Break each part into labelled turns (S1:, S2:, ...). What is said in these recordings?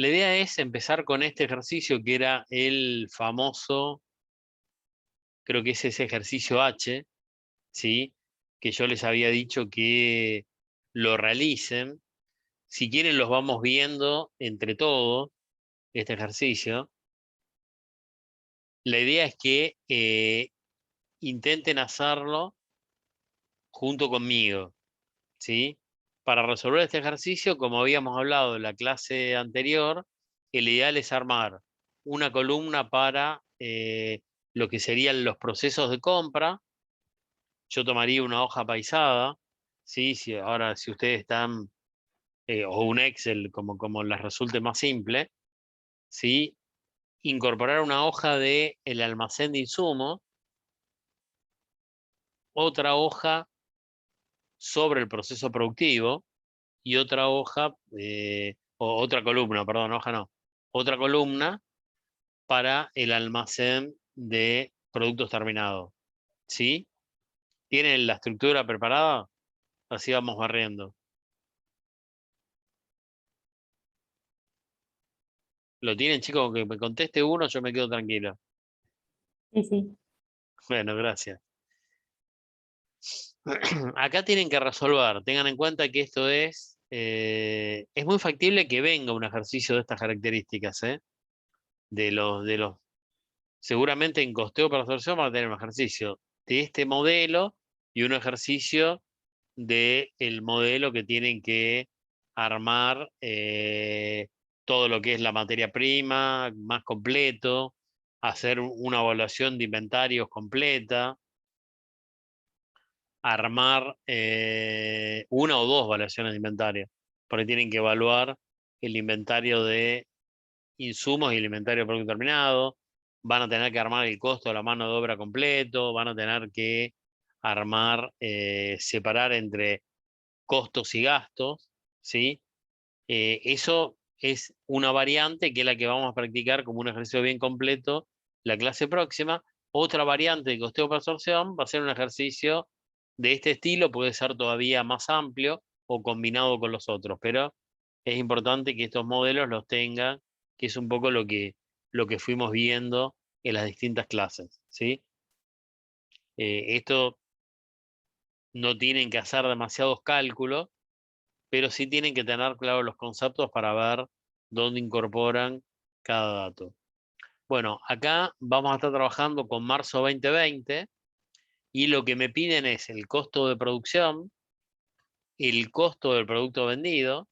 S1: La idea es empezar con este ejercicio que era el famoso, creo que es ese ejercicio H, ¿sí? Que yo les había dicho que lo realicen. Si quieren los vamos viendo entre todos, este ejercicio. La idea es que intenten hacerlo junto conmigo, ¿sí? Para resolver este ejercicio, como habíamos hablado en la clase anterior, el ideal es armar una columna para lo que serían los procesos de compra. Yo tomaría una hoja paisada, ¿sí? Ahora, si ustedes están, o un Excel, como les resulte más simple, ¿sí? Incorporar una hoja de el almacén de insumos, otra hoja sobre el proceso productivo y otra hoja, o otra columna, perdón, hoja no, otra columna para el almacén de productos terminados. ¿Sí? ¿Tienen la estructura preparada? Así vamos barriendo. ¿Lo tienen, chicos? Que me conteste uno, yo me quedo tranquilo.
S2: Sí, sí.
S1: Bueno, gracias. Acá tienen que resolver. Tengan en cuenta que esto es muy factible que venga un ejercicio de estas características, ¿eh? De los, seguramente en costeo para absorción van a tener un ejercicio de este modelo y un ejercicio del modelo que tienen que armar todo lo que es la materia prima más completo, hacer una evaluación de inventarios completa, armar una o dos evaluaciones de inventario, porque tienen que evaluar el inventario de insumos y el inventario de producto terminado, van a tener que armar el costo de la mano de obra completo, van a tener que armar, separar entre costos y gastos, ¿sí? Eso es una variante que es la que vamos a practicar como un ejercicio bien completo la clase próxima. Otra variante de costeo por absorción va a ser un ejercicio de este estilo, puede ser todavía más amplio o combinado con los otros, pero es importante que estos modelos los tengan, que es un poco lo que fuimos viendo en las distintas clases, ¿sí? Esto no tienen que hacer demasiados cálculos, pero sí tienen que tener claros los conceptos para ver dónde incorporan cada dato. Bueno, acá vamos a estar trabajando con marzo 2020 y lo que me piden es el costo de producción, el costo del producto vendido,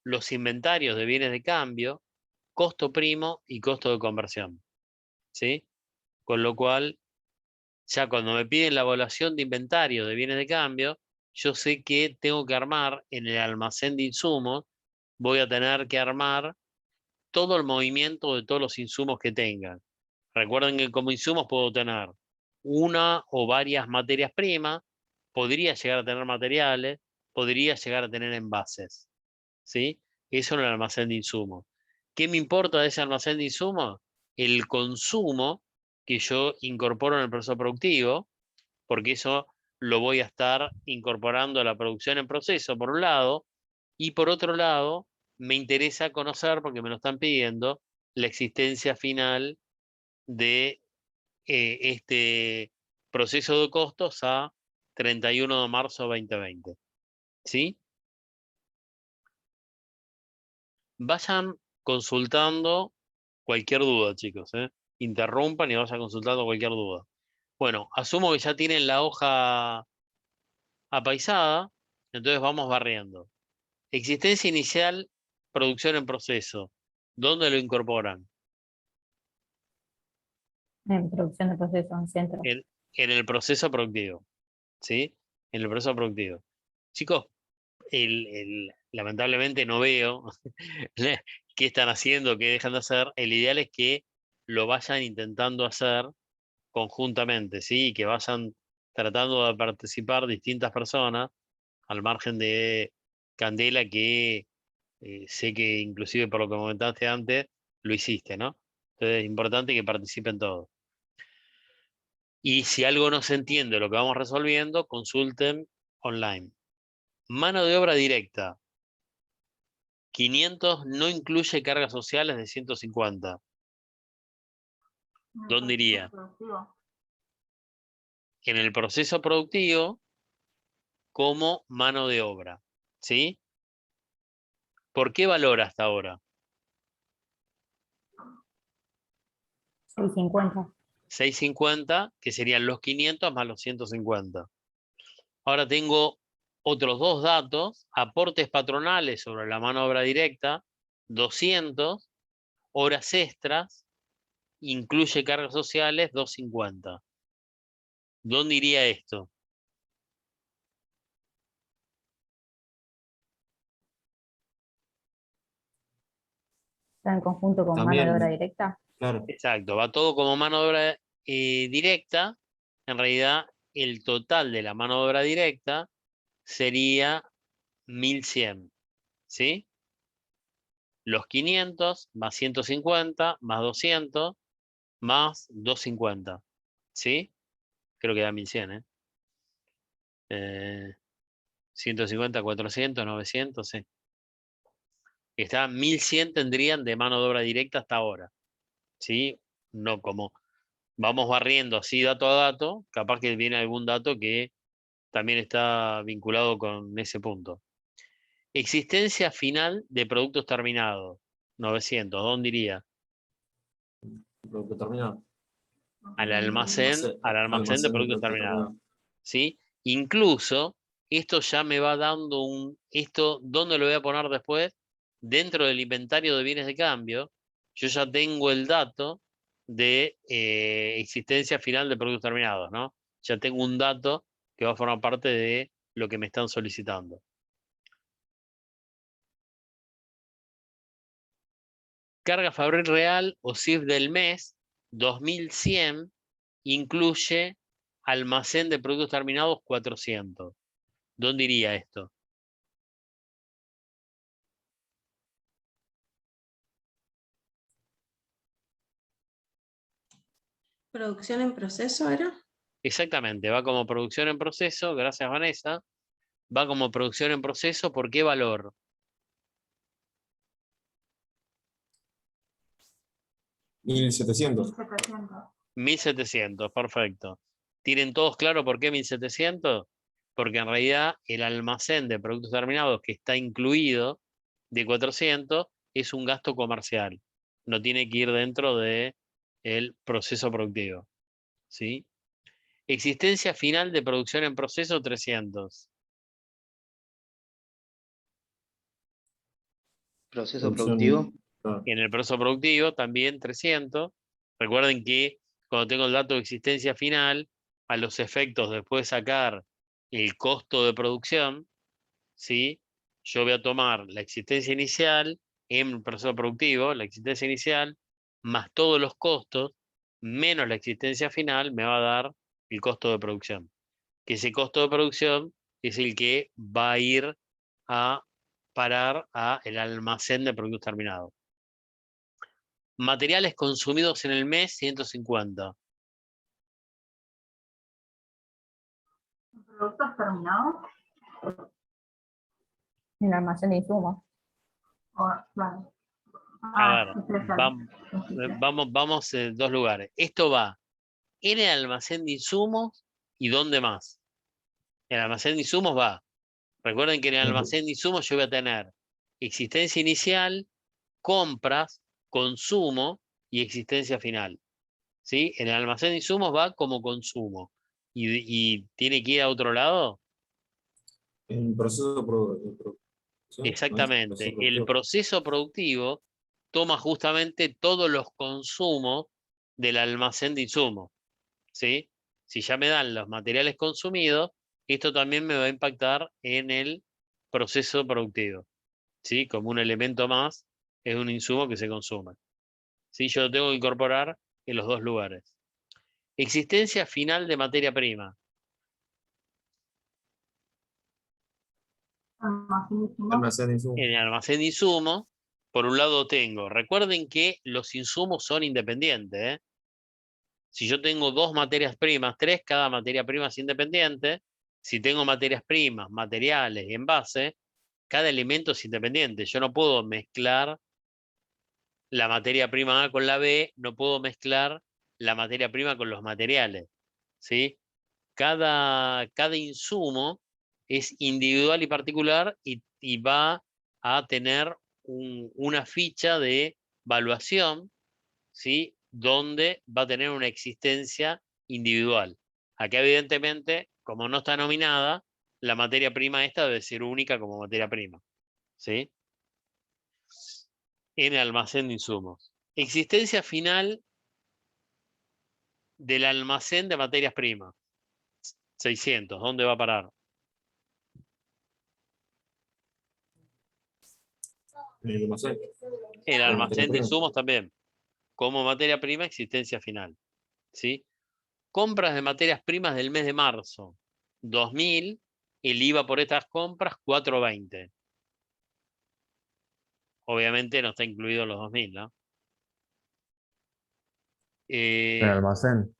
S1: los inventarios de bienes de cambio, costo primo y costo de conversión, ¿sí? Con lo cual, ya cuando me piden la evaluación de inventario de bienes de cambio, yo sé que tengo que armar en el almacén de insumos, voy a tener que armar todo el movimiento de todos los insumos que tengan. Recuerden que como insumos puedo tener una o varias materias primas, podría llegar a tener materiales, podría llegar a tener envases, ¿sí? Eso en el almacén de insumos. ¿Qué me importa de ese almacén de insumos? El consumo que yo incorporo en el proceso productivo, porque eso lo voy a estar incorporando a la producción en proceso, por un lado, y por otro lado, me interesa conocer, porque me lo están pidiendo, la existencia final de este proceso de costos a 31 de marzo 2020. ¿Sí? Vayan consultando cualquier duda, chicos, ¿eh? Interrumpan y vayan consultando cualquier duda. Bueno, asumo que ya tienen la hoja apaisada, entonces vamos barriendo. Existencia inicial, producción en proceso. ¿Dónde lo incorporan?
S2: En producción de procesos en centro.
S1: En, en el proceso productivo, ¿sí? En el proceso productivo. Chicos, lamentablemente no veo qué están haciendo, qué dejan de hacer. El ideal es que lo vayan intentando hacer conjuntamente, ¿sí? Y que vayan tratando de participar distintas personas, al margen de Candela, que sé que inclusive por lo que comentaste antes, lo hiciste, ¿no? Entonces es importante que participen todos. Y si algo no se entiende lo que vamos resolviendo, consulten online. Mano de obra directa. 500 no incluye cargas sociales de 150. ¿Dónde iría? En el proceso productivo como mano de obra. ¿Sí? ¿Por qué valor hasta ahora?
S2: 650.
S1: 650, que serían los 500 más los 150. Ahora tengo otros dos datos, aportes patronales sobre la mano de obra directa, 200, horas extras, incluye cargas sociales, 250. ¿Dónde iría esto?
S2: Está en conjunto con mano de obra
S3: También,
S2: directa.
S3: claro.
S1: Exacto, va todo como mano de obra directa. En realidad, el total de la mano de obra directa sería 1100, ¿sí? Los 500 más 150 más 200 más 250, ¿sí? Creo que da 1100, ¿eh? 150, 400, 900, sí. Está 1100 tendrían de mano de obra directa hasta ahora, ¿sí? No como vamos barriendo así dato a dato, capaz que viene algún dato que también está vinculado con ese punto. Existencia final de productos terminados, 900, ¿dónde iría?
S3: Producto terminado.
S1: Al almacén de productos terminados,
S3: terminado.
S1: ¿sí? Incluso esto ya me va dando esto, ¿dónde lo voy a poner después? Dentro del inventario de bienes de cambio, yo ya tengo el dato de existencia final de productos terminados, ¿no? Ya tengo un dato que va a formar parte de lo que me están solicitando. Carga fabril real o CIF del mes, 2100, incluye almacén de productos terminados 400. ¿Dónde iría esto?
S4: ¿Producción en proceso era?
S1: Exactamente, va como producción en proceso, gracias Vanessa. Va como producción en proceso, ¿por qué valor?
S3: 1700.
S1: 1700, perfecto. ¿Tienen todos claro por qué 1700? Porque en realidad el almacén de productos terminados que está incluido de 400 es un gasto comercial. No tiene que ir dentro del proceso productivo. ¿Sí? Existencia final de producción en proceso 300.
S5: Proceso productivo.
S3: Claro.
S1: En el proceso productivo también 300. Recuerden que cuando tengo el dato de existencia final, a los efectos después de sacar el costo de producción, ¿sí? Yo voy a tomar la existencia inicial en el proceso productivo, la existencia inicial, más todos los costos, menos la existencia final, me va a dar el costo de producción. Que ese costo de producción es el que va a ir a parar a el almacén de productos terminados. Materiales consumidos en el mes, 150.
S2: ¿Productos terminados? El almacén de insumos. Vale.
S1: A ver, vamos en dos lugares. Esto va en el almacén de insumos y ¿dónde más? En el almacén de insumos va. Recuerden que en el almacén de insumos yo voy a tener existencia inicial, compras, consumo y existencia final. ¿Sí? En el almacén de insumos va como consumo. ¿Y tiene que ir a otro lado?
S3: En proceso de producción.
S1: Exactamente. El proceso productivo toma justamente todos los consumos del almacén de insumos, ¿sí? Si ya me dan los materiales consumidos, esto también me va a impactar en el proceso productivo, ¿sí? Como un elemento más, es un insumo que se consume. ¿Sí? Yo lo tengo que incorporar en los dos lugares. Existencia final de materia prima.
S3: Almacén de insumos.
S1: En el almacén de insumos, por un lado tengo, recuerden que los insumos son independientes, ¿eh? Si yo tengo dos materias primas, tres, cada materia prima es independiente. Si tengo materias primas, materiales y envases, cada elemento es independiente. Yo no puedo mezclar la materia prima A con la B, no puedo mezclar la materia prima con los materiales, ¿sí? Cada insumo es individual y particular y va a tener una ficha de evaluación, ¿sí? Donde va a tener una existencia individual. Acá evidentemente, como no está nominada, la materia prima esta debe ser única como materia prima, ¿sí? En el almacén de insumos. Existencia final del almacén de materias primas. 600, ¿dónde va a parar?
S3: El almacén.
S1: El
S3: Como
S1: almacén
S3: materia
S1: de
S3: prima.
S1: insumos también. Como materia prima, existencia final, ¿sí? Compras de materias primas del mes de marzo. 2.000, el IVA por estas compras, 420. Obviamente no está incluido los 2.000, ¿no?
S6: El almacén.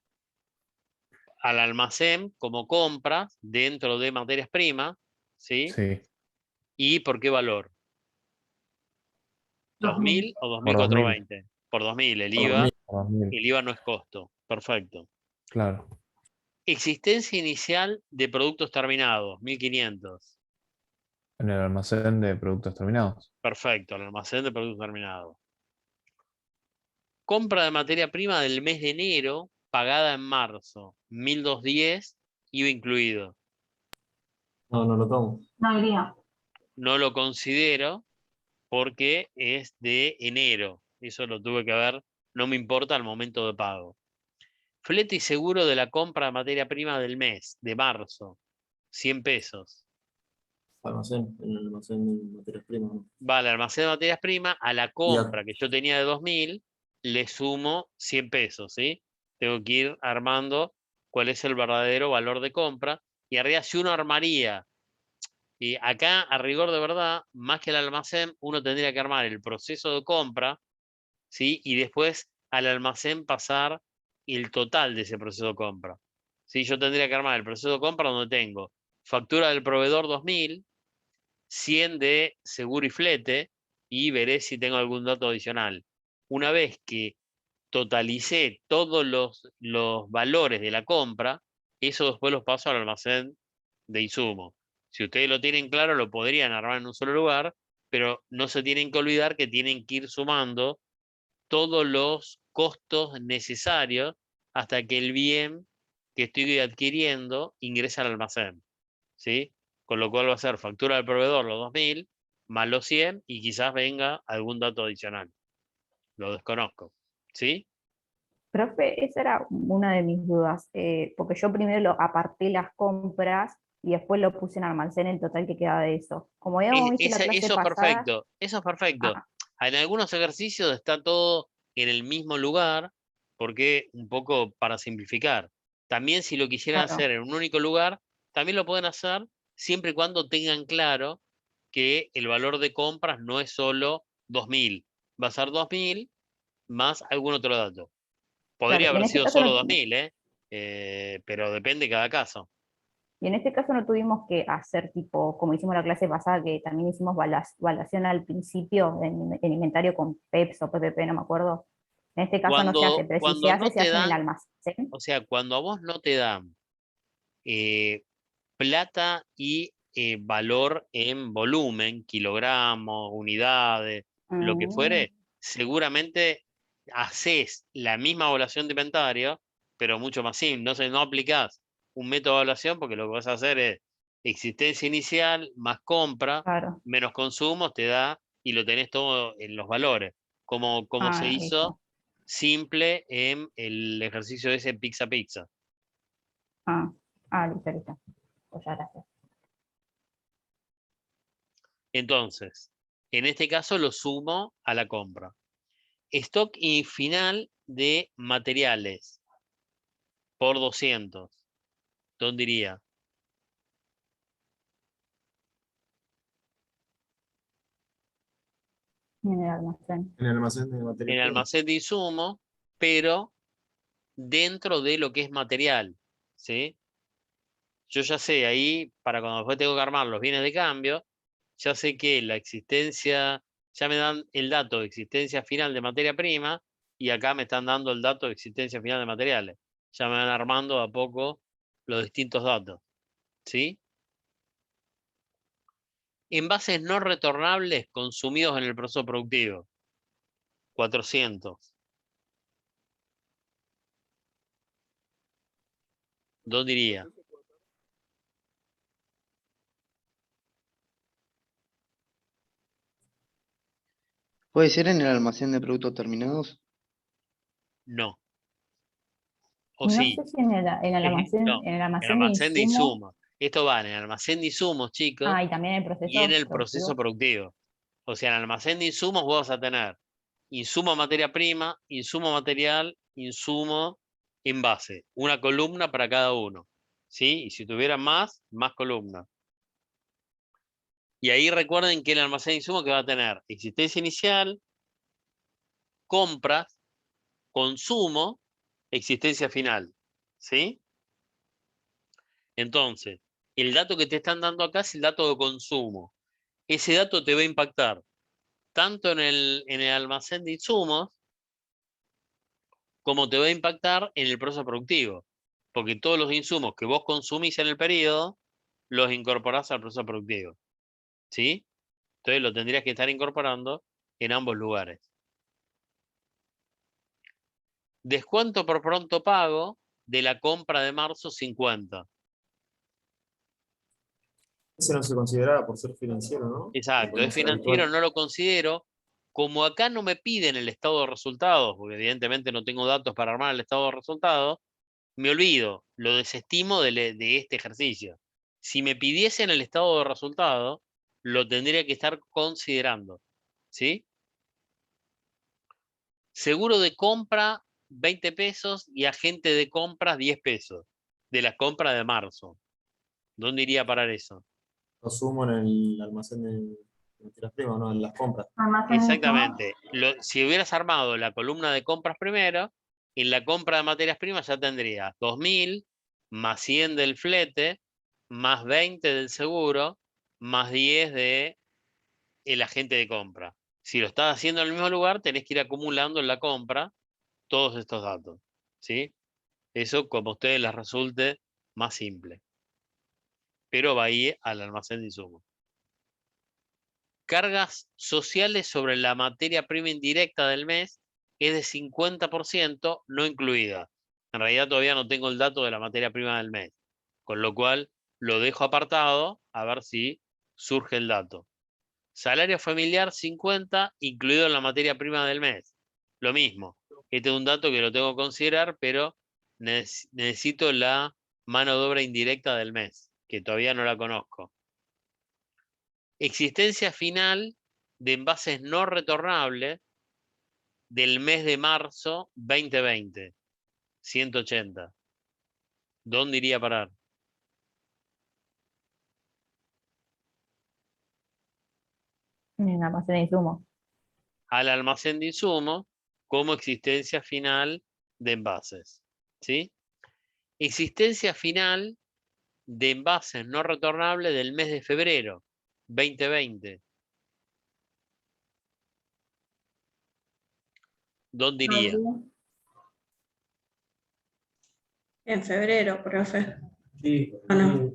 S1: Al almacén como compras dentro de materias primas, ¿sí?
S6: Sí.
S1: ¿Y por qué valor? 2.000 o
S6: Por 2000.
S1: 2.420. Por 2.000,
S3: Por 2000.
S6: Por 2000.
S1: el IVA no es costo. Perfecto.
S6: Claro.
S1: Existencia inicial de productos terminados, 1.500.
S6: En el almacén de productos terminados.
S1: Perfecto, el almacén de productos terminados. Compra de materia prima del mes de enero, pagada en marzo, 1.210, IVA incluido.
S3: No, no lo tomo.
S2: No iría.
S1: No lo considero porque es de enero. Eso lo tuve que ver, no me importa al momento de pago. Flete y seguro de la compra de materia prima del mes, de marzo, 100 pesos.
S3: Almacén. En el almacén de materias primas. ¿No?
S1: Va al almacén de materias primas, a la compra que yo tenía de 2.000, le sumo 100 pesos, ¿sí? Tengo que ir armando cuál es el verdadero valor de compra. Y arriba, si uno armaría, y acá a rigor de verdad, más que el almacén, uno tendría que armar el proceso de compra, ¿sí? Y después al almacén pasar el total de ese proceso de compra. ¿Sí? Yo tendría que armar el proceso de compra donde tengo factura del proveedor 2.000, 100 de seguro y flete, y veré si tengo algún dato adicional. Una vez que totalicé todos los valores de la compra, eso después los paso al almacén de insumos. Si ustedes lo tienen claro, lo podrían armar en un solo lugar, pero no se tienen que olvidar que tienen que ir sumando todos los costos necesarios hasta que el bien que estoy adquiriendo ingresa al almacén, ¿sí? Con lo cual va a ser factura del proveedor los 2.000 más los 100 y quizás venga algún dato adicional. Lo desconozco, ¿sí?
S2: Profe, esa era una de mis dudas, porque yo primero aparté las compras y después lo puse en almacén en total que queda de eso. Como habíamos visto la clase
S1: Eso es
S2: pasada,
S1: perfecto, eso es perfecto.
S2: ah,
S1: En algunos ejercicios está todo en el mismo lugar, porque un poco para simplificar. También si lo quisieran
S2: claro,
S1: hacer en un único lugar, también lo pueden hacer siempre y cuando tengan claro que el valor de compras no es solo 2.000, va a ser 2.000 más algún otro dato.
S2: claro.
S1: Podría
S2: Y en
S1: haber
S2: este
S1: sido
S2: caso
S1: solo
S2: no,
S1: 2.000, pero depende de cada caso.
S2: y en este caso no tuvimos que hacer tipo, como hicimos la clase pasada, que también hicimos evaluación al principio en inventario con PEPS o PPP, no me acuerdo. En este caso no se hace, pero si se
S1: Cuando
S2: hace,
S1: no
S2: se
S1: te
S2: hace en el
S1: dan,
S2: almacén.
S1: o sea, cuando a vos no te dan plata y valor en volumen, kilogramos, unidades, lo que
S2: Mm,
S1: fuere, seguramente haces la misma evaluación de inventario, pero mucho más simple. No, no aplicás un método de evaluación porque lo que vas a hacer es existencia inicial más compra,
S2: claro.
S1: menos consumos, te da y lo tenés todo en los valores, como se
S2: Ah,
S1: hizo
S2: listo.
S1: simple en el ejercicio ese pizza pizza.
S2: Ah, listo, listo. Pues ya gracias.
S1: Entonces, en este caso lo sumo a la compra. Stock y final de materiales por 200. ¿Dónde iría?
S2: En el almacén.
S3: En el almacén de
S1: En
S3: materias
S1: el
S3: primas.
S1: almacén de insumos, pero dentro de lo que es material, ¿sí? Yo ya sé, ahí, para cuando después tengo que armar los bienes de cambio, ya sé que la existencia, ya me dan el dato de existencia final de materia prima y acá me están dando el dato de existencia final de materiales. Ya me van armando a poco los distintos datos. ¿Sí? Envases no retornables consumidos en el proceso productivo. 400. ¿Dónde iría?
S5: ¿Puede ser en el almacén de productos terminados?
S1: No. O
S2: No
S1: sí.
S2: sé si en el almacén,
S1: No.
S2: en el
S1: En
S2: almacén de
S1: almacén de
S2: insumos,
S1: insumos. Esto va en el almacén de insumos, chicos,
S2: y también el
S1: y en
S2: proceso
S1: el proceso
S2: productivo.
S1: productivo. O sea, en el almacén de insumos vos vas a tener insumo materia prima, insumo material, insumo envase. Una columna para cada uno. ¿Sí? Y si tuvieran más columnas. Y ahí recuerden que el almacén de insumos que va a tener existencia inicial, compras, consumo, existencia final. ¿Sí? Entonces, el dato que te están dando acá es el dato de consumo. Ese dato te va a impactar tanto en el almacén de insumos como te va a impactar en el proceso productivo. Porque todos los insumos que vos consumís en el periodo los incorporás al proceso productivo. ¿Sí? Entonces lo tendrías que estar incorporando en ambos lugares. Descuento por pronto pago de la compra de marzo 50.
S3: Ese no se consideraba por ser financiero, ¿no?
S1: Exacto,
S3: Como
S1: es
S3: ser
S1: financiero,
S3: habitual.
S1: no lo considero. Como acá no me piden el estado de resultados, porque evidentemente no tengo datos para armar el estado de resultados, me olvido, lo desestimo de este ejercicio. Si me pidiesen el estado de resultados, lo tendría que estar considerando. ¿Sí? Seguro de compra, 20 pesos y agente de compras, 10 pesos. De la compra de marzo. ¿Dónde iría a parar eso?
S3: Lo sumo en el almacén de materias primas, ¿no? En las compras.
S2: Almacén de insumos.
S1: Exactamente. Si hubieras armado la columna de compras primero, en la compra de materias primas ya tendrías 2.000 más 100 del flete, más 20 del seguro, más 10 de el agente de compra. Si lo estás haciendo en el mismo lugar, tenés que ir acumulando en la compra todos estos datos. ¿Sí? Eso como a ustedes les resulte más simple. Pero va ahí al almacén de insumos. Cargas sociales sobre la materia prima indirecta del mes es de 50% no incluida. En realidad todavía no tengo el dato de la materia prima del mes, con lo cual lo dejo apartado a ver si surge el dato. Salario familiar 50 incluido en la materia prima del mes. Lo mismo. Este es un dato que lo tengo que considerar, pero necesito la mano de obra indirecta del mes, que todavía no la conozco. Existencia final de envases no retornables del mes de marzo 2020. 180. ¿Dónde iría a parar?
S2: En el almacén de insumos.
S1: Al almacén de insumos como existencia final de envases. ¿Sí? Existencia final de envases no retornables del mes de febrero 2020. ¿Dónde iría?
S4: En febrero, profe.
S3: Sí,
S4: ¿O no?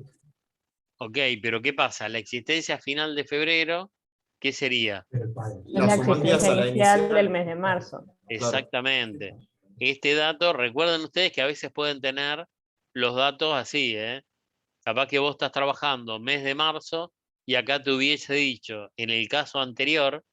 S1: Ok, pero ¿qué pasa? La existencia final de febrero, ¿qué sería?
S2: Es
S3: la
S2: la
S3: sumarías
S2: existencia
S3: a la
S2: inicial del
S3: inicial.
S2: mes de marzo.
S3: Claro.
S1: Exactamente. Este dato, recuerden ustedes que a veces pueden tener los datos así, ¿eh? Capaz que vos estás trabajando mes de marzo y acá te hubiese dicho, en el caso anterior,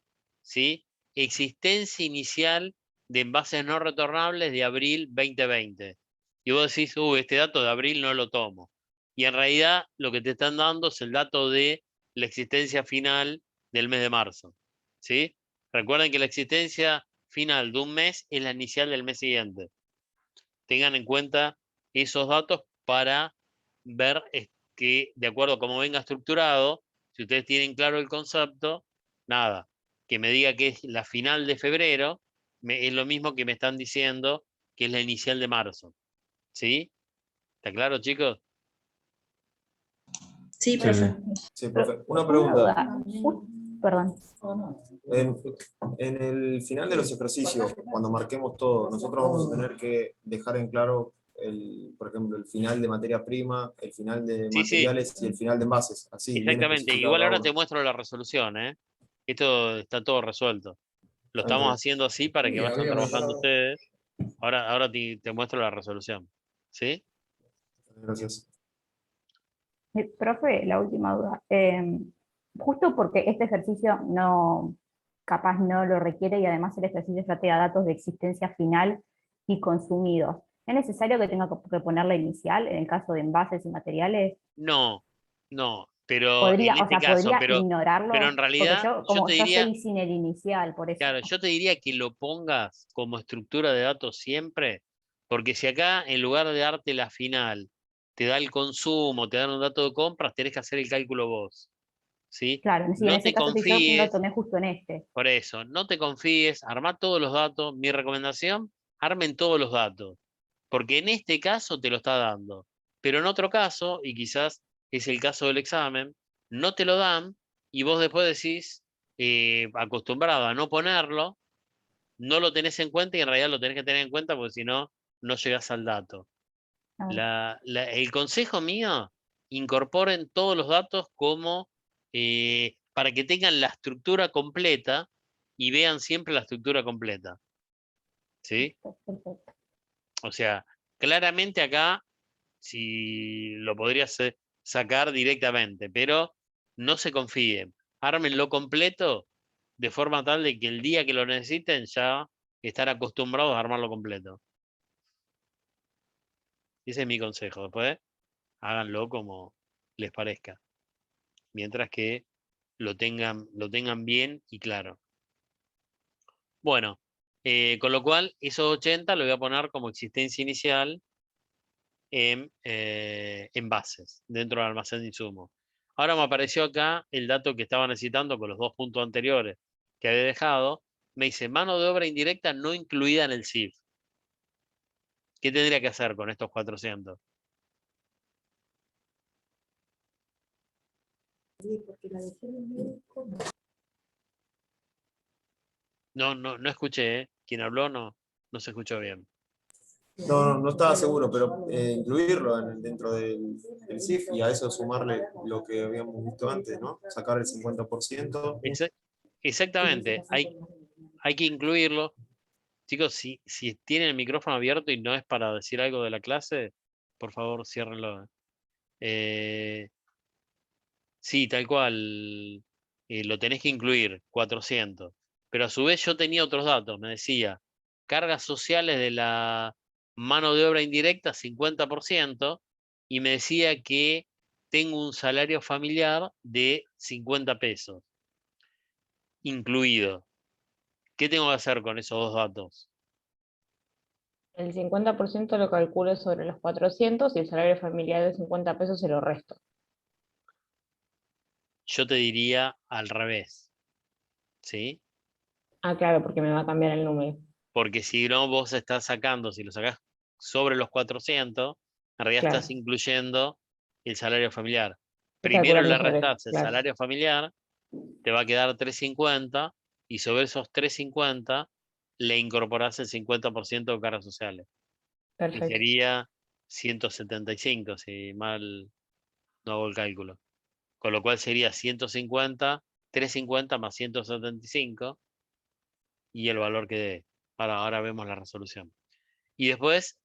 S1: ¿sí? Existencia inicial de envases no retornables de abril 2020. Y vos decís, este dato de abril no lo tomo. Y en realidad lo que te están dando es el dato de la existencia final del mes de marzo. ¿Sí? Recuerden que la existencia final de un mes es la inicial del mes siguiente. Tengan en cuenta esos datos para ver que, de acuerdo a cómo venga estructurado, si ustedes tienen claro el concepto, nada, que me diga que es la final de febrero, es lo mismo que me están diciendo que es la inicial de marzo. ¿Sí? ¿Está claro, chicos?
S4: Sí, profe.
S3: Sí, profe. Una
S2: Una
S3: pregunta.
S2: duda. Perdón.
S3: En el final de los ejercicios, cuando marquemos todo, nosotros vamos a tener que dejar en claro, por ejemplo, el final de materia prima, el final de
S1: Sí, sí,
S3: materiales y el final de envases. Así, bien
S1: exactamente.
S3: especificado
S1: Igual
S3: cada
S1: ahora
S3: uno.
S1: te muestro la resolución, ¿eh? Esto está todo resuelto. Lo estamos
S3: Entonces,
S1: haciendo así para que vayan trabajando ustedes. Ahora te muestro la resolución. ¿Sí?
S3: gracias.
S2: Profe, la última duda. Justo porque este ejercicio no, capaz no lo requiere y además el ejercicio ya te da datos de existencia final y consumidos. ¿Es necesario que tenga que poner la inicial en el caso de envases y materiales?
S1: No, no, pero
S2: Podría,
S1: en
S2: o
S1: este
S2: sea,
S1: caso,
S2: podría
S1: pero en
S2: ignorarlo, porque
S1: realidad
S2: yo,
S1: yo
S2: como
S1: te
S2: yo
S1: diría,
S2: seguí sin el inicial, por eso.
S1: claro, yo te diría que lo pongas como estructura de datos siempre, porque si acá en lugar de darte la final, te da el consumo, te dan un dato de compras, tenés que hacer el cálculo vos, ¿sí?
S2: Claro, sí, en
S1: No
S2: ese
S1: te
S2: caso sí yo lo
S1: confíes,
S2: tomé justo en este.
S1: por eso, no te confíes, armá todos los datos. Mi recomendación, armen todos los datos, porque en este caso te lo está dando, pero en otro caso, y quizás es el caso del examen, no te lo dan y vos después decís, acostumbrado a no ponerlo, no lo tenés en cuenta y en realidad lo tenés que tener en cuenta porque si no, no llegás al dato.
S2: Claro.
S1: El consejo mío, incorporen todos los datos como para que tengan la estructura completa y vean siempre la estructura completa. ¿Sí?
S2: Perfecto.
S1: O sea, claramente acá, si lo podrías sacar directamente, pero no se confíen. Ármenlo completo de forma tal de que el día que lo necesiten ya están acostumbrados a armarlo completo. Ese es mi consejo. Después, háganlo como les parezca. Mientras que lo tengan bien y claro. Bueno, con lo cual, esos 80 lo voy a poner como existencia inicial en bases, dentro del almacén de insumos. Ahora me apareció acá el dato que estaba necesitando con los 2 puntos anteriores que había dejado. Me dice mano de obra indirecta no incluida en el CIF. ¿Qué tendría que hacer con estos 400? No escuché, ¿eh? Quien habló no se escuchó bien.
S3: No estaba seguro, pero incluirlo dentro del CIF y a eso sumarle lo que habíamos visto antes, ¿no? Sacar el 50%.
S1: Exactamente, hay que incluirlo. Chicos, si tienen el micrófono abierto y no es para decir algo de la clase, por favor, ciérrenlo. Sí, tal cual, lo tenés que incluir, 400. Pero a su vez yo tenía otros datos, me decía, cargas sociales de la mano de obra indirecta, 50%, y me decía que tengo un salario familiar de 50 pesos, incluido. ¿Qué tengo que hacer con esos dos datos?
S7: El 50% lo calculo sobre los 400 y el salario familiar de 50 pesos se lo resto.
S1: Yo te diría al revés, ¿sí?
S7: Ah, claro, porque me va a cambiar el número.
S1: Porque si no, vos estás sacando, si lo sacás sobre los 400, en realidad estás
S7: Claro,
S1: incluyendo el salario familiar.
S7: estoy
S1: Primero
S7: calculando
S1: le
S7: sobre eso,
S1: restás el
S7: claro.
S1: salario familiar, te va a quedar 350 y sobre esos 350 le incorporás el 50% de cargas sociales, que
S7: Perfecto.
S1: sería 175, si mal no hago el cálculo. Con lo cual sería 150, 350 más 175 y el valor que dé. Ahora vemos la resolución. Y después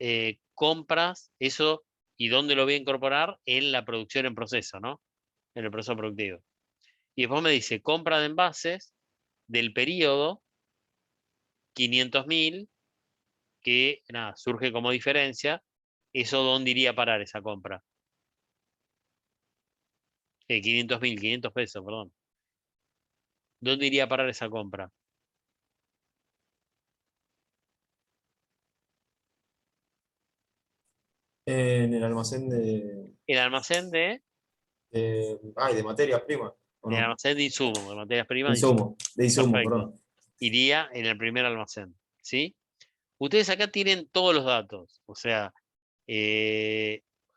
S1: compras eso y dónde lo voy a incorporar en la producción en proceso, ¿no? En el proceso productivo. Y después me dice compra de envases del periodo 500.000, que nada, surge como diferencia. ¿Eso dónde iría a parar esa compra? 500.000, 500 pesos, perdón. ¿Dónde iría a parar esa compra?
S3: En el almacén
S1: El almacén
S3: de materias primas, ¿o
S1: el
S3: no?
S1: almacén de insumos, de materias
S3: De
S1: primas de insumos.
S3: insumo, de insumo,
S1: Perfecto.
S3: perdón.
S1: Iría en el primer almacén, ¿sí? Ustedes acá tienen todos los datos, o sea,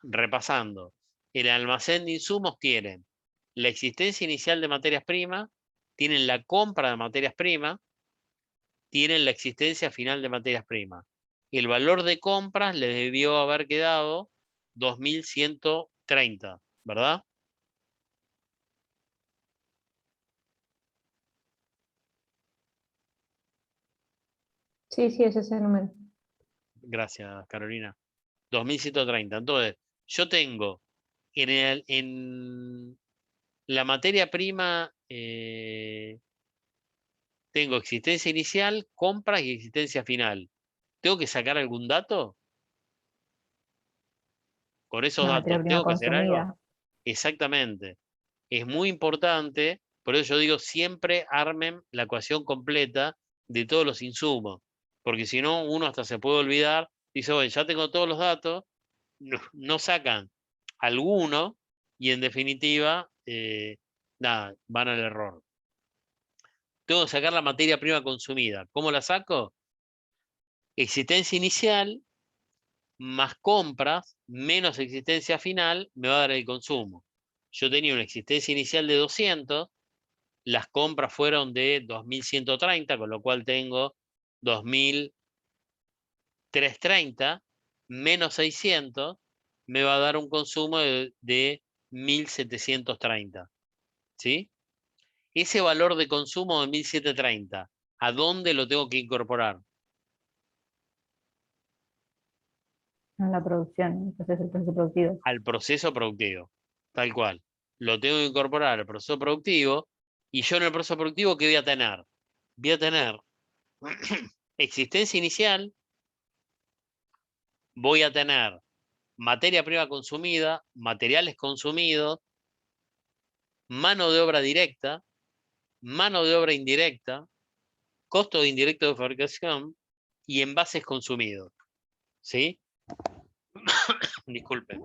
S1: repasando. el almacén de insumos tienen la existencia inicial de materias primas, tienen la compra de materias primas, tienen la existencia final de materias primas. El valor de compras le debió haber quedado 2.130, ¿verdad?
S7: Sí, sí, es ese número.
S1: Gracias, Carolina. 2.130. Entonces, yo tengo en la materia prima, tengo existencia inicial, compras y existencia final. ¿Tengo que sacar algún dato? Con esos
S2: La materia
S1: datos,
S2: prima
S1: ¿tengo que hacer algo?
S2: consumida.
S1: Exactamente. Es muy importante, por eso yo digo, siempre armen la ecuación completa de todos los insumos, porque si no, uno hasta se puede olvidar, dice, oye, ya tengo todos los datos, no sacan alguno y en definitiva, nada, van al error. Tengo que sacar la materia prima consumida. ¿Cómo la saco? Existencia inicial más compras menos existencia final me va a dar el consumo. Yo tenía una existencia inicial de 200, las compras fueron de 2.130, con lo cual tengo 2.330 menos 600, me va a dar un consumo de 1.730. ¿Sí? Ese valor de consumo de 1.730, ¿a dónde lo tengo que incorporar?
S2: En la producción, entonces el proceso productivo.
S1: Al proceso productivo, tal cual. Lo tengo que incorporar al proceso productivo y yo en el proceso productivo, ¿qué voy a tener? Voy a tener existencia inicial, voy a tener materia prima consumida, materiales consumidos, mano de obra directa, mano de obra indirecta, costo indirecto de fabricación y envases consumidos. ¿Sí? Disculpen.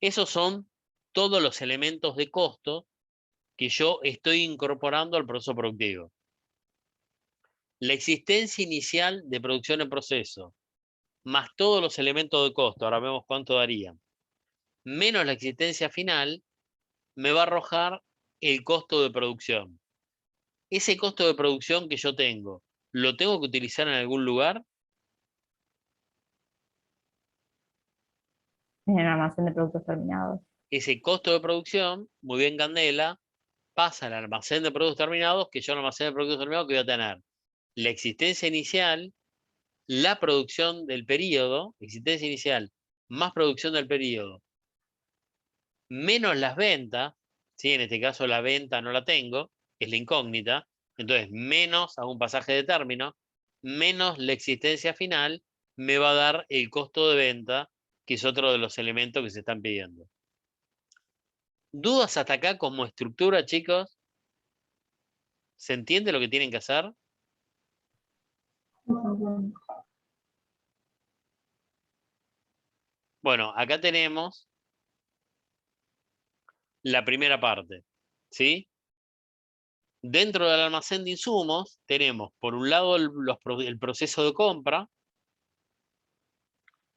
S1: Esos son todos los elementos de costo que yo estoy incorporando al proceso productivo. La existencia inicial de producción en proceso, más todos los elementos de costo, ahora vemos cuánto darían, menos la existencia final, me va a arrojar el costo de producción. Ese costo de producción que yo tengo, ¿lo tengo que utilizar en algún lugar?
S2: En el almacén de productos terminados.
S1: Ese costo de producción, muy bien Candela, pasa al almacén de productos terminados, que yo en el almacén de productos terminados que voy a tener la existencia inicial, la producción del periodo, existencia inicial, más producción del periodo, menos las ventas, ¿sí? En este caso la venta no la tengo, es la incógnita, entonces menos a un pasaje de término, menos la existencia final, me va a dar el costo de venta, que es otro de los elementos que se están pidiendo. ¿Dudas hasta acá como estructura, chicos? ¿Se entiende lo que tienen que hacer? Bueno, acá tenemos la primera parte, ¿sí? Dentro del almacén de insumos tenemos, por un lado, el proceso de compra,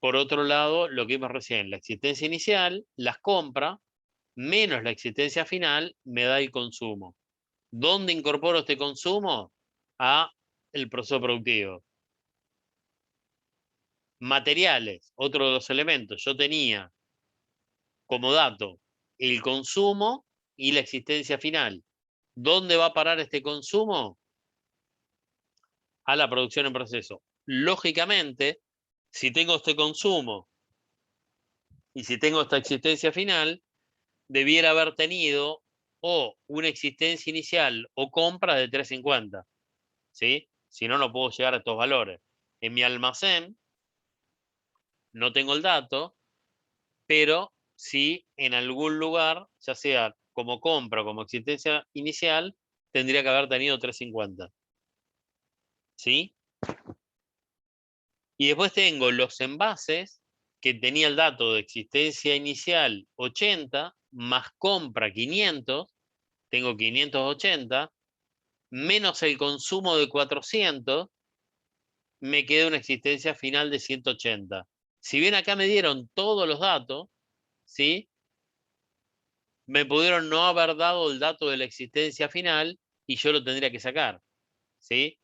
S1: por otro lado, lo que vimos recién, la existencia inicial, las compras, menos la existencia final, me da el consumo. ¿Dónde incorporo este consumo? A el proceso productivo. Materiales, otro de los elementos. Yo tenía como dato el consumo y la existencia final. ¿Dónde va a parar este consumo? A la producción en proceso. Lógicamente, si tengo este consumo y si tengo esta existencia final, debiera haber tenido o una existencia inicial o compra de 350. ¿Sí? Si no, no puedo llegar a estos valores. En mi almacén no tengo el dato, pero sí en algún lugar, ya sea como compra o como existencia inicial, tendría que haber tenido 350. ¿Sí? Y después tengo los envases que tenía el dato de existencia inicial 80, más compra 500, tengo 580, menos el consumo de 400, me queda una existencia final de 180. Si bien acá me dieron todos los datos, ¿sí? me pudieron no haber dado el dato de la existencia final y yo lo tendría que sacar, ¿sí?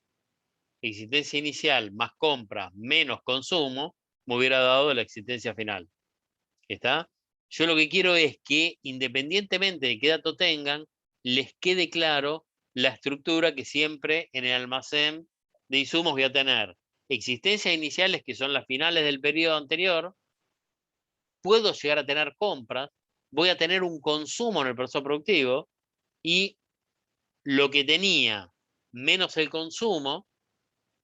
S1: Existencia inicial más compra menos consumo me hubiera dado la existencia final. ¿Está? Yo lo que quiero es que, independientemente de qué dato tengan, les quede claro la estructura que siempre en el almacén de insumos voy a tener. Existencias iniciales, que son las finales del periodo anterior. Puedo llegar a tener compras. Voy a tener un consumo en el proceso productivo. Y lo que tenía menos el consumo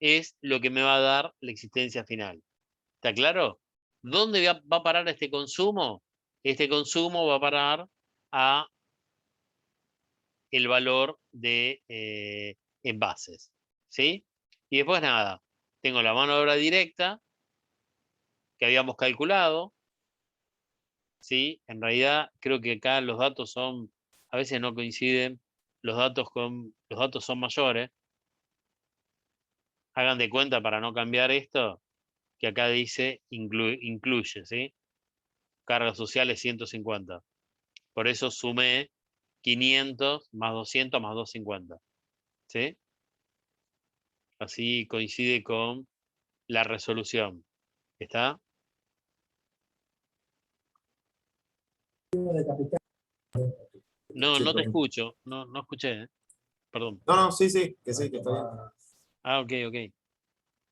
S1: es lo que me va a dar la existencia final. ¿Está claro? ¿Dónde va a parar este consumo? Este consumo va a parar a el valor de envases. ¿Sí? Y después nada, tengo la mano de obra directa que habíamos calculado. ¿Sí? En realidad creo que acá los datos son, a veces no coinciden, los datos son mayores. Hagan de cuenta para no cambiar esto, que acá dice incluye, ¿sí? Cargas sociales 150. Por eso sumé 500 más 200 más 250. ¿Sí? Así coincide con la resolución. ¿Está? No,
S3: Sí,
S1: no te
S3: profe.
S1: escucho. No, no escuché, ¿eh? Perdón.
S3: No, sí, sí, que sí, que está bien.
S1: Ah, ok, ok.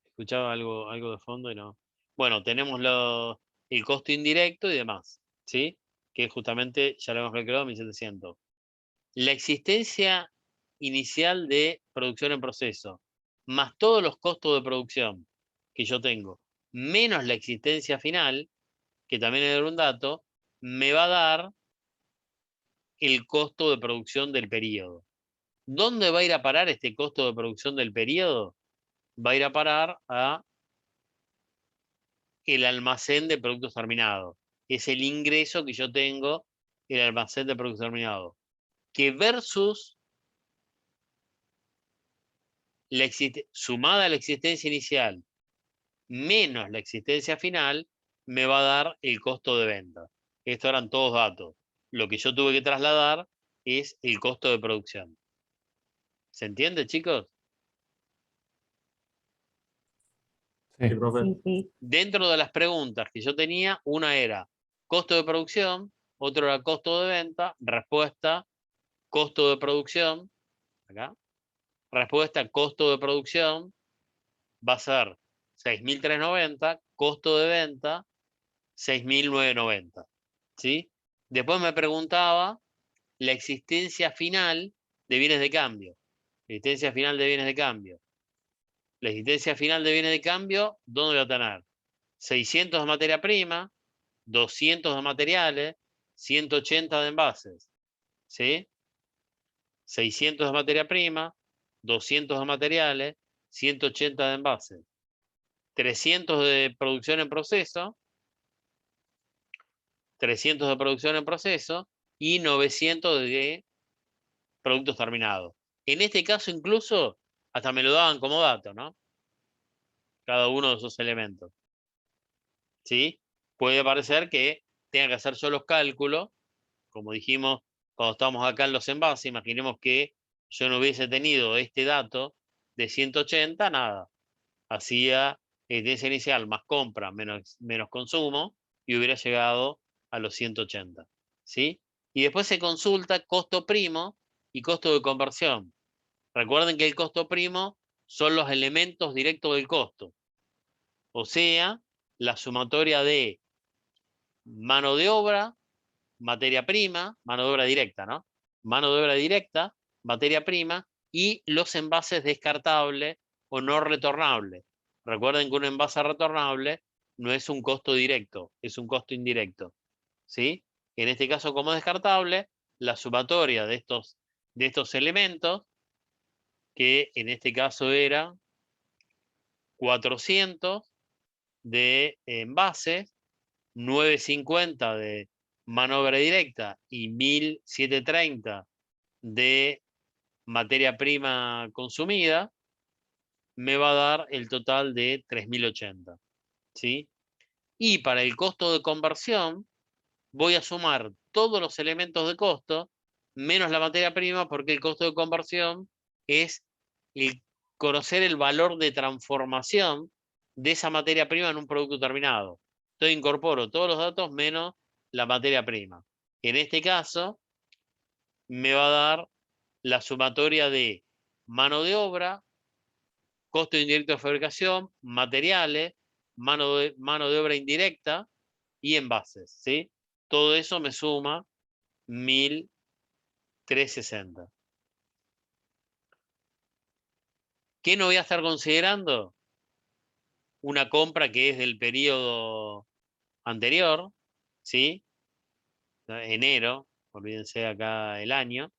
S1: Escuchaba algo de fondo y no. Bueno, tenemos el costo indirecto y demás, ¿sí? Que justamente ya lo hemos calculado, 1700. La existencia inicial de producción en proceso, más todos los costos de producción que yo tengo, menos la existencia final, que también es un dato, me va a dar el costo de producción del periodo. ¿Dónde va a ir a parar este costo de producción del periodo? Va a ir a parar a el almacén de productos terminados. Es el ingreso que yo tengo en el almacén de productos terminados. Que versus sumada a la existencia inicial menos la existencia final, me va a dar el costo de venta. Estos eran todos datos. Lo que yo tuve que trasladar es el costo de producción. ¿Se entiende, chicos?
S3: Sí,
S6: Sí.
S3: profe.
S2: Sí, sí.
S1: Dentro de las preguntas que yo tenía, una era costo de producción, otro era costo de venta, respuesta, costo de producción, acá, respuesta, costo de producción, va a ser 6.390, costo de venta, 6.990. ¿Sí? Después me preguntaba la existencia final de bienes de cambio. Existencia final de bienes de cambio. La existencia final de bienes de cambio, ¿dónde voy a tener? 600 de materia prima, 200 de materiales, 180 de envases. ¿Sí? 600 de materia prima, 200 de materiales, 180 de envases. 300 de producción en proceso, 300 de producción en proceso y 900 de productos terminados. En este caso incluso hasta me lo daban como dato, ¿no? Cada uno de esos elementos. ¿Sí? Puede parecer que tenga que hacer yo los cálculos, como dijimos cuando estábamos acá en los envases, imaginemos que yo no hubiese tenido este dato de 180, nada. Hacía existencia inicial más compra menos consumo y hubiera llegado a los 180. ¿Sí? Y después se consulta costo primo y costo de conversión. Recuerden que el costo primo son los elementos directos del costo. O sea, la sumatoria de mano de obra, materia prima, mano de obra directa, ¿no? Mano de obra directa, materia prima y los envases descartables o no retornables. Recuerden que un envase retornable no es un costo directo, es un costo indirecto. ¿Sí? En este caso, como descartable, la sumatoria de estos elementos, que en este caso era 400 de envases, 950 de mano de obra directa y 1.730 de materia prima consumida, me va a dar el total de 3.080. ¿Sí? Y para el costo de conversión, voy a sumar todos los elementos de costo menos la materia prima, porque el costo de conversión es el conocer el valor de transformación de esa materia prima en un producto terminado. Entonces incorporo todos los datos menos la materia prima. En este caso, me va a dar la sumatoria de mano de obra, costo indirecto de fabricación, materiales, mano de obra indirecta y envases, ¿sí? Todo eso me suma 1.360. ¿Qué no voy a estar considerando? Una compra que es del periodo anterior, ¿sí? Enero, olvídense acá el año.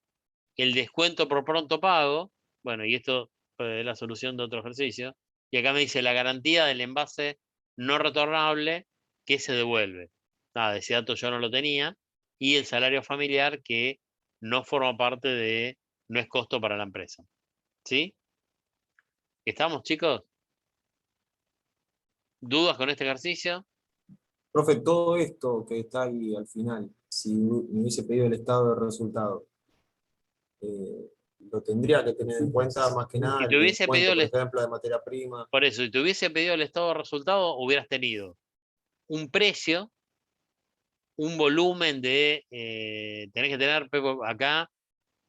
S1: El descuento por pronto pago, bueno, y esto es la solución de otro ejercicio. Y acá me dice la garantía del envase no retornable que se devuelve. Nada, ese dato yo no lo tenía. Y el salario familiar que no forma parte de, no es costo para la empresa. ¿Sí? ¿Estamos, chicos? ¿Dudas con este ejercicio?
S3: Profe, todo esto que está ahí al final, si me hubiese pedido el estado de resultado, lo tendría que tener en cuenta más que nada
S1: Si te
S3: el
S1: hubiese pedido,
S3: descuento, por ejemplo, de materia prima.
S1: por eso, si te hubiese pedido el estado de resultado, hubieras tenido un precio, un volumen de, tenés que tener, Pepo, acá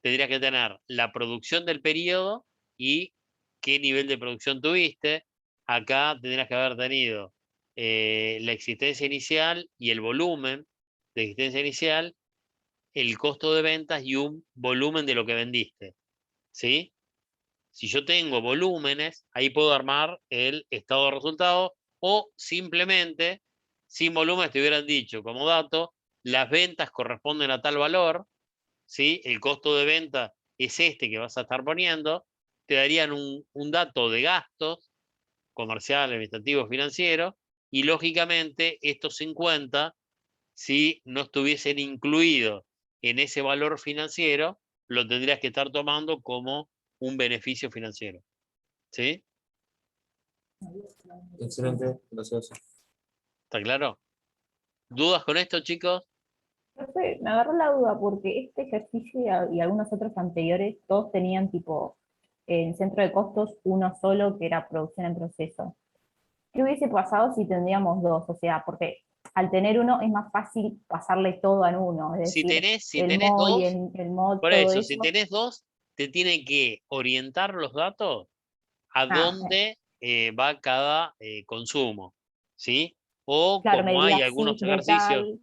S1: tendrías que tener la producción del periodo y qué nivel de producción tuviste. Acá tendrías que haber tenido la existencia inicial y el volumen de existencia inicial, el costo de ventas y un volumen de lo que vendiste, ¿sí? Si yo tengo volúmenes, ahí puedo armar el estado de resultado o simplemente, sin volúmenes, te hubieran dicho como dato, las ventas corresponden a tal valor, ¿sí? El costo de venta es este que vas a estar poniendo, te darían un dato de gastos comercial, administrativo, financiero, y lógicamente estos 50, si no estuviesen incluidos en ese valor financiero, lo tendrías que estar tomando como un beneficio financiero. ¿Sí?
S3: Excelente, gracias.
S1: ¿Está claro? ¿Dudas con esto, chicos?
S2: Profe, me agarró la duda porque este ejercicio y algunos otros anteriores, todos tenían tipo en centro de costos uno solo que era producción en proceso. ¿Qué hubiese pasado si tendríamos dos? O sea, porque al tener uno es más fácil pasarle todo en uno, es
S1: Si
S2: decir,
S1: tenés, si
S2: el
S1: tenés
S2: MO y
S1: dos,
S2: el MOD,
S1: por
S2: todo
S1: eso, si
S2: eso.
S1: tenés dos, te tienen que orientar los datos a
S2: Ah,
S1: dónde va cada consumo, ¿sí? O
S2: claro, me
S1: como hay
S2: diría sí
S1: algunos
S2: de
S1: ejercicios,
S2: tal,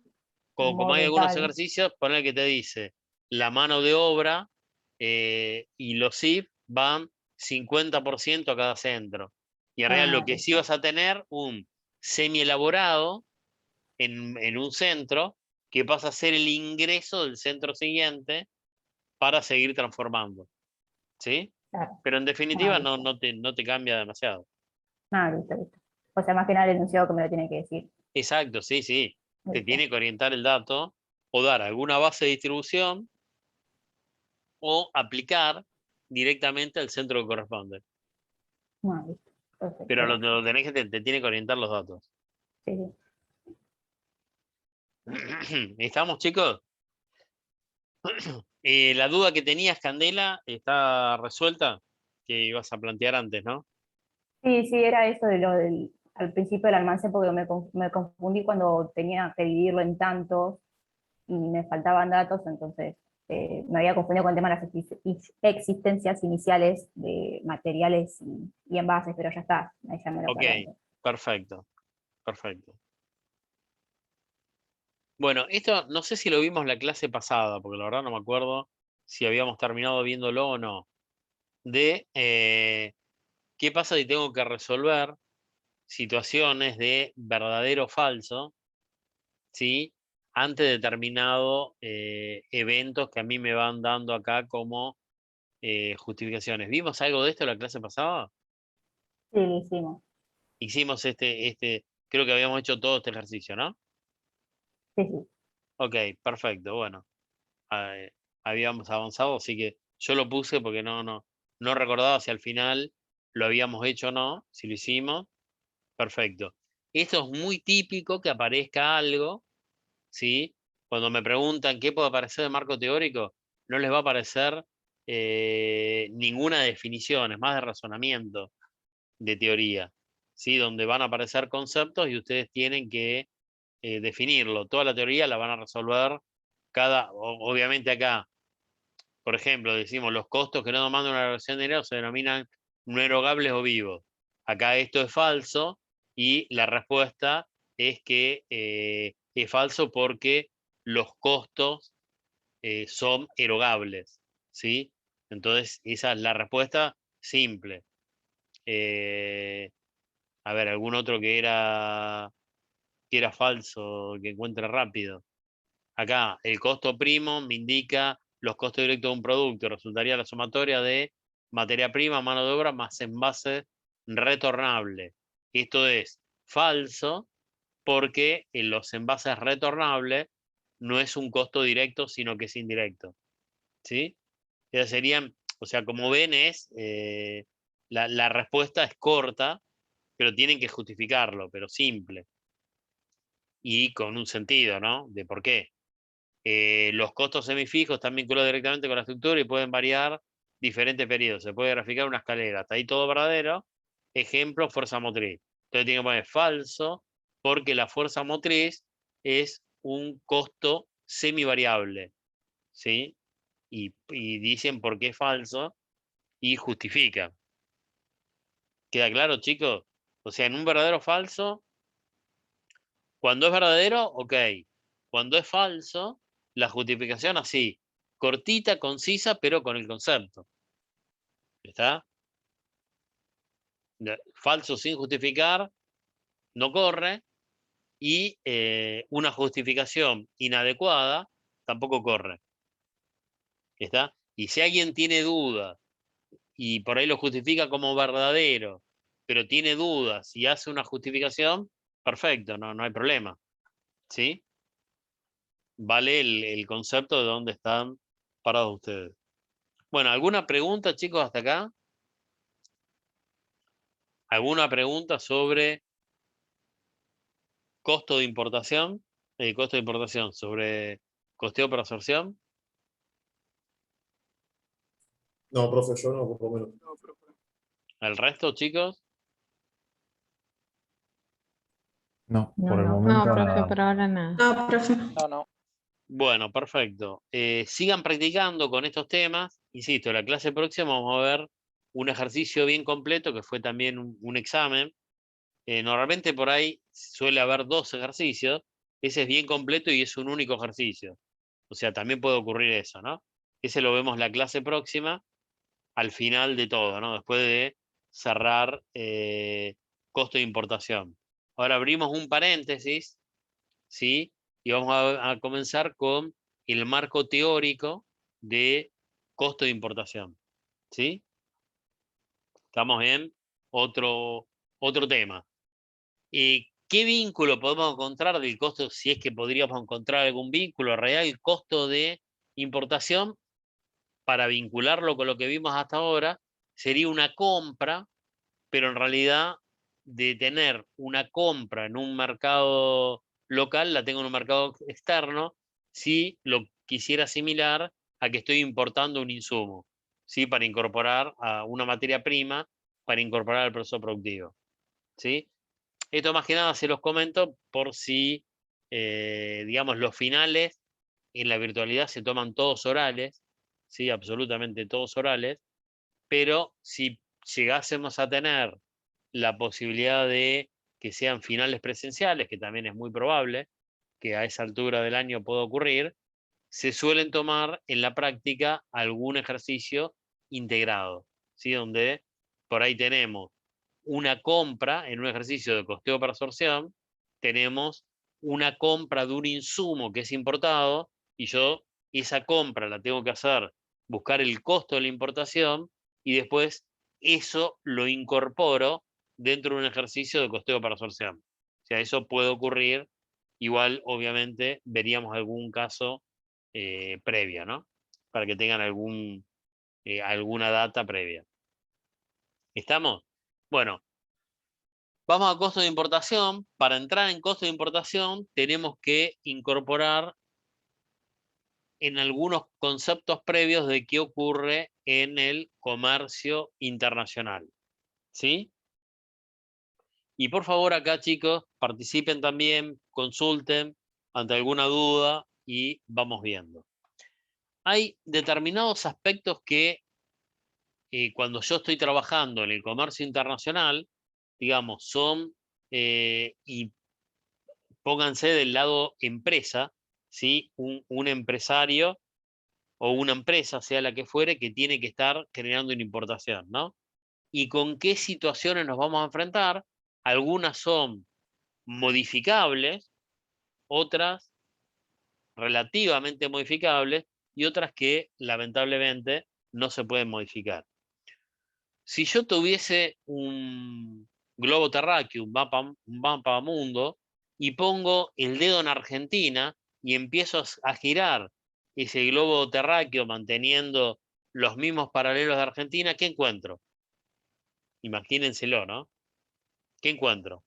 S1: como
S2: MOD
S1: hay
S2: de
S1: algunos
S2: tal.
S1: ejercicios, poner que te dice la mano de obra y los IF van 50% a cada centro. Y en realidad lo
S2: Ah,
S1: que sí vas a tener un semi elaborado en un centro que pasa a ser el ingreso del centro siguiente para seguir transformando. ¿Sí?
S2: claro.
S1: Pero en
S2: Ah,
S1: definitiva
S2: listo.
S1: no te cambia demasiado.
S2: Ah, listo, listo. O sea, más que nada el enunciado que me lo tiene que decir.
S1: Exacto, sí, sí. Te
S2: Listo.
S1: tiene que orientar el dato o dar alguna base de distribución o aplicar directamente al centro que corresponde.
S2: Ah, listo. Perfecto,
S1: Pero
S2: gracias.
S1: lo tenés que te tiene que orientar los datos.
S2: Sí, sí.
S1: ¿Estamos, chicos? La duda que tenías, Candela, está resuelta, que ibas a plantear antes, ¿no?
S2: Sí, sí, era eso de lo del al principio del almacén, porque me confundí cuando tenía que dividirlo en tantos y me faltaban datos, entonces me había confundido con el tema de las existencias iniciales de materiales y envases, pero ya está, ahí ya me lo
S1: Ok,
S2: aclaraste.
S1: perfecto, perfecto. Bueno, esto no sé si lo vimos la clase pasada, porque la verdad no me acuerdo si habíamos terminado viéndolo o no. De qué pasa si tengo que resolver situaciones de verdadero o falso, ¿sí? Ante determinado eventos que a mí me van dando acá como justificaciones. ¿Vimos algo de esto la clase pasada?
S2: Sí, lo hicimos.
S1: Hicimos creo que habíamos hecho todo este ejercicio, ¿no?
S2: Sí, sí.
S1: Ok, perfecto, bueno. Habíamos avanzado, así que yo lo puse porque no recordaba si al final lo habíamos hecho o no, si lo hicimos, perfecto. Esto es muy típico que aparezca algo, ¿sí? Cuando me preguntan qué puede aparecer de marco teórico, no les va a aparecer ninguna definición, es más de razonamiento, de teoría, ¿sí? Donde van a aparecer conceptos y ustedes tienen que definirlo. Toda la teoría la van a resolver obviamente acá, por ejemplo, decimos los costos que no demandan una relación de dinero se denominan no erogables o vivos. Acá esto es falso y la respuesta es que es falso porque los costos son erogables, ¿sí? Entonces, esa es la respuesta simple. A ver, algún otro que era falso, que encuentre rápido. Acá, el costo primo me indica los costos directos de un producto. Resultaría la sumatoria de materia prima, mano de obra, más envase retornable. Esto es falso porque en los envases retornables no es un costo directo, sino que es indirecto. ¿Sí? Ya serían, o sea, como ven, la respuesta es corta, pero tienen que justificarlo, pero simple. Y con un sentido, ¿no? De por qué. Los costos semifijos están vinculados directamente con la estructura y pueden variar diferentes periodos. Se puede graficar una escalera. Hasta ahí todo verdadero. Ejemplo, fuerza motriz. Entonces tiene que poner falso porque la fuerza motriz es un costo semivariable. ¿Sí? Y dicen por qué es falso y justifican. ¿Queda claro, chicos? O sea, en un verdadero o falso, cuando es verdadero, ok. Cuando es falso, la justificación así, cortita, concisa, pero con el concepto. ¿Está? Falso sin justificar, no corre, y una justificación inadecuada tampoco corre. ¿Está? Y si alguien tiene dudas y por ahí lo justifica como verdadero, pero tiene dudas y hace una justificación, perfecto, no hay problema. ¿Sí? Vale el concepto de dónde están parados ustedes. Bueno, ¿alguna pregunta, chicos, hasta acá? ¿Alguna pregunta sobre costo de importación? Costo de importación sobre costeo por absorción.
S3: No, profe, yo no, por lo menos.
S1: ¿El resto, chicos?
S6: No,
S2: No,
S6: por el
S2: no.
S7: No,
S6: momento
S7: profe,
S6: nada.
S7: por ahora nada.
S4: No, profe.
S1: Bueno, perfecto. Sigan practicando con estos temas. Insisto, la clase próxima vamos a ver un ejercicio bien completo que fue también un examen. Normalmente por ahí suele haber 2 ejercicios. Ese es bien completo y es un único ejercicio. O sea, también puede ocurrir eso, ¿no? Ese lo vemos la clase próxima al final de todo, ¿no? Después de cerrar costo de importación. Ahora abrimos un paréntesis, ¿sí? Y vamos a comenzar con el marco teórico de costo de importación, ¿sí? Estamos en otro tema. ¿Qué vínculo podemos encontrar del costo, si es que podríamos encontrar algún vínculo real, el costo de importación, para vincularlo con lo que vimos hasta ahora, sería una compra, pero en realidad de tener una compra en un mercado local, la tengo en un mercado externo, si lo quisiera asimilar a que estoy importando un insumo, ¿sí? Para incorporar a una materia prima, para incorporar al proceso productivo, ¿sí? Esto más que nada se los comento por si, digamos, los finales en la virtualidad se toman todos orales, ¿sí? Absolutamente todos orales, pero si llegásemos a tener la posibilidad de que sean finales presenciales, que también es muy probable que a esa altura del año pueda ocurrir, se suelen tomar en la práctica algún ejercicio integrado, ¿sí? Donde por ahí tenemos una compra en un ejercicio de costeo por absorción, tenemos una compra de un insumo que es importado y yo esa compra la tengo que hacer, buscar el costo de la importación y después eso lo incorporo dentro de un ejercicio de costeo por absorción. O sea, eso puede ocurrir. Igual, obviamente, veríamos algún caso previa, ¿no? Para que tengan alguna data previa. ¿Estamos? Bueno, vamos a costo de importación. Para entrar en costo de importación tenemos que incorporar en algunos conceptos previos de qué ocurre en el comercio internacional. ¿Sí? Y por favor acá, chicos, participen también, consulten ante alguna duda y vamos viendo. Hay determinados aspectos que cuando yo estoy trabajando en el comercio internacional, digamos, son, y pónganse del lado empresa, ¿sí? Un empresario o una empresa, sea la que fuere, que tiene que estar generando una importación, ¿no? ¿Y con qué situaciones nos vamos a enfrentar? Algunas son modificables, otras relativamente modificables y otras que lamentablemente no se pueden modificar. Si yo tuviese un globo terráqueo, un mapa mundo, y pongo el dedo en Argentina y empiezo a girar ese globo terráqueo manteniendo los mismos paralelos de Argentina, ¿qué encuentro? Imagínenselo, ¿no? ¿Qué encuentro?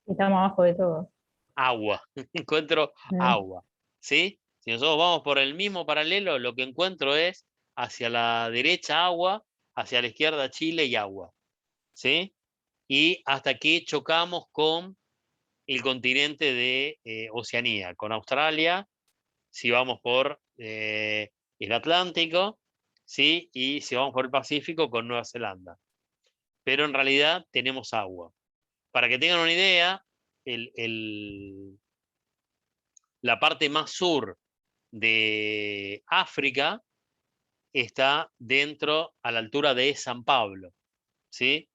S2: Estamos abajo de todo.
S1: Agua. Encuentro agua. ¿Sí? Si nosotros vamos por el mismo paralelo, lo que encuentro es hacia la derecha agua, hacia la izquierda Chile y agua. ¿Sí? Y hasta que chocamos con el continente de Oceanía, con Australia, si vamos por el Atlántico, ¿sí? Y si vamos por el Pacífico, con Nueva Zelanda. Pero en realidad tenemos agua. Para que tengan una idea, la parte más sur de África está dentro, a la altura de San Pablo, ¿sí?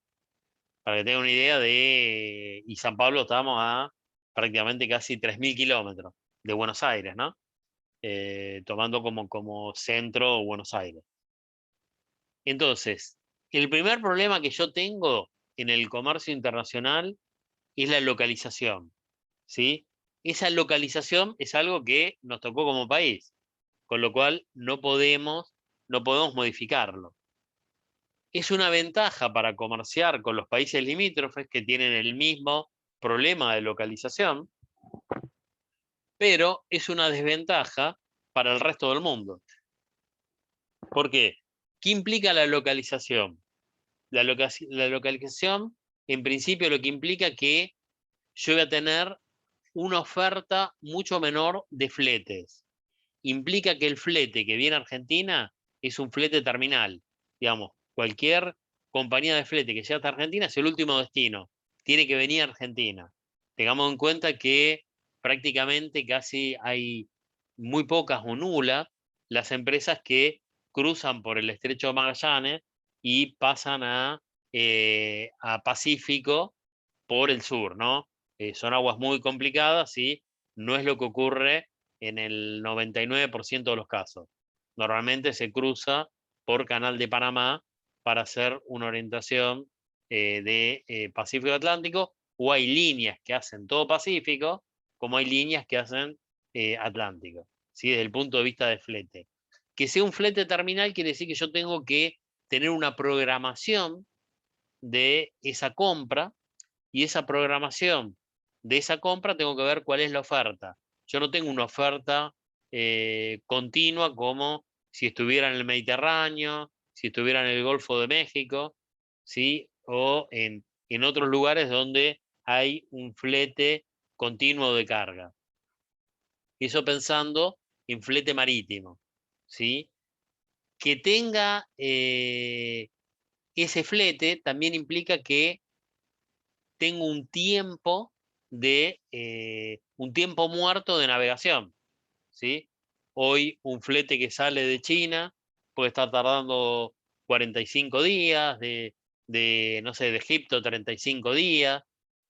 S1: Para que tengan una idea de... Y San Pablo estamos a prácticamente casi 3.000 kilómetros de Buenos Aires, ¿no? Tomando como centro Buenos Aires. Entonces, el primer problema que yo tengo en el comercio internacional es la localización, ¿sí? Esa localización es algo que nos tocó como país, con lo cual no podemos modificarlo. Es una ventaja para comerciar con los países limítrofes que tienen el mismo problema de localización, pero es una desventaja para el resto del mundo. ¿Por qué? ¿Qué implica la localización? La localización, en principio, lo que implica que yo voy a tener una oferta mucho menor de fletes. Implica que el flete que viene a Argentina es un flete terminal. Digamos, cualquier compañía de flete que llegue hasta Argentina es el último destino. Tiene que venir a Argentina. Tengamos en cuenta que prácticamente casi hay muy pocas o nulas las empresas que cruzan por el Estrecho de Magallanes y pasan a Pacífico por el sur, ¿no? Son aguas muy complicadas y no es lo que ocurre en el 99% de los casos. Normalmente se cruza por Canal de Panamá para hacer una orientación de Pacífico Atlántico, o hay líneas que hacen todo Pacífico, como hay líneas que hacen Atlántico, ¿sí? Desde el punto de vista de flete. Que sea un flete terminal quiere decir que yo tengo que tener una programación de esa compra, y esa programación de esa compra tengo que ver cuál es la oferta. Yo no tengo una oferta continua como si estuviera en el Mediterráneo, si estuviera en el Golfo de México, ¿sí? O en otros lugares donde hay un flete continuo de carga. Eso pensando en flete marítimo, ¿sí? Que tenga ese flete también implica que tengo un tiempo un tiempo muerto de navegación, ¿sí? Hoy un flete que sale de China puede estar tardando 45 días, no sé, de Egipto 35 días,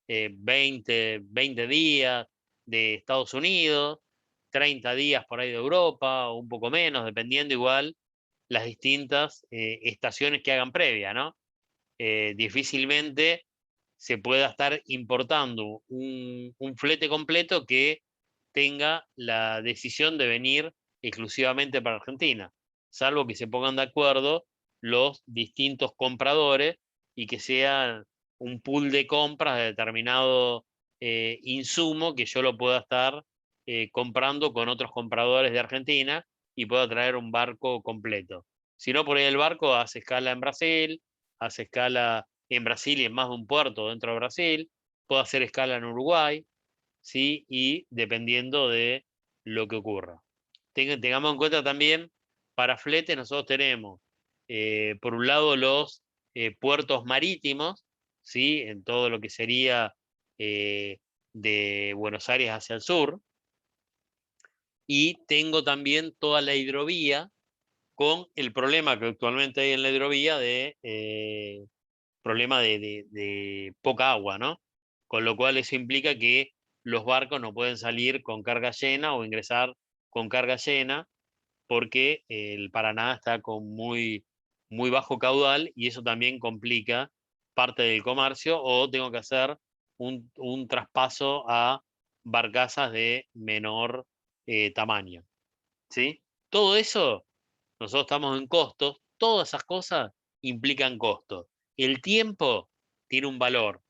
S1: 20 días de Estados Unidos, 30 días por ahí de Europa, o un poco menos, dependiendo igual las distintas estaciones que hagan previa, ¿no? Difícilmente se pueda estar importando un flete completo que tenga la decisión de venir exclusivamente para Argentina, salvo que se pongan de acuerdo los distintos compradores y que sea un pool de compras de determinado insumo que yo lo pueda estar comprando con otros compradores de Argentina y pueda traer un barco completo. Si no, por ahí el barco hace escala en Brasil, hace escala en Brasil y en más de un puerto dentro de Brasil, puede hacer escala en Uruguay, ¿sí? Y dependiendo de lo que ocurra. Tengamos en cuenta también, para flete nosotros tenemos, por un lado, los puertos marítimos, ¿sí? En todo lo que sería de Buenos Aires hacia el sur, y tengo también toda la hidrovía, con el problema que actualmente hay en la hidrovía de problema de poca agua, ¿no? Con lo cual eso implica que los barcos no pueden salir con carga llena o ingresar con carga llena, porque el Paraná está con muy bajo caudal y eso también complica parte del comercio, o tengo que hacer un traspaso a barcazas de menor tamaño, ¿sí? Todo eso, nosotros estamos en costos, todas esas cosas implican costos. El tiempo tiene un valor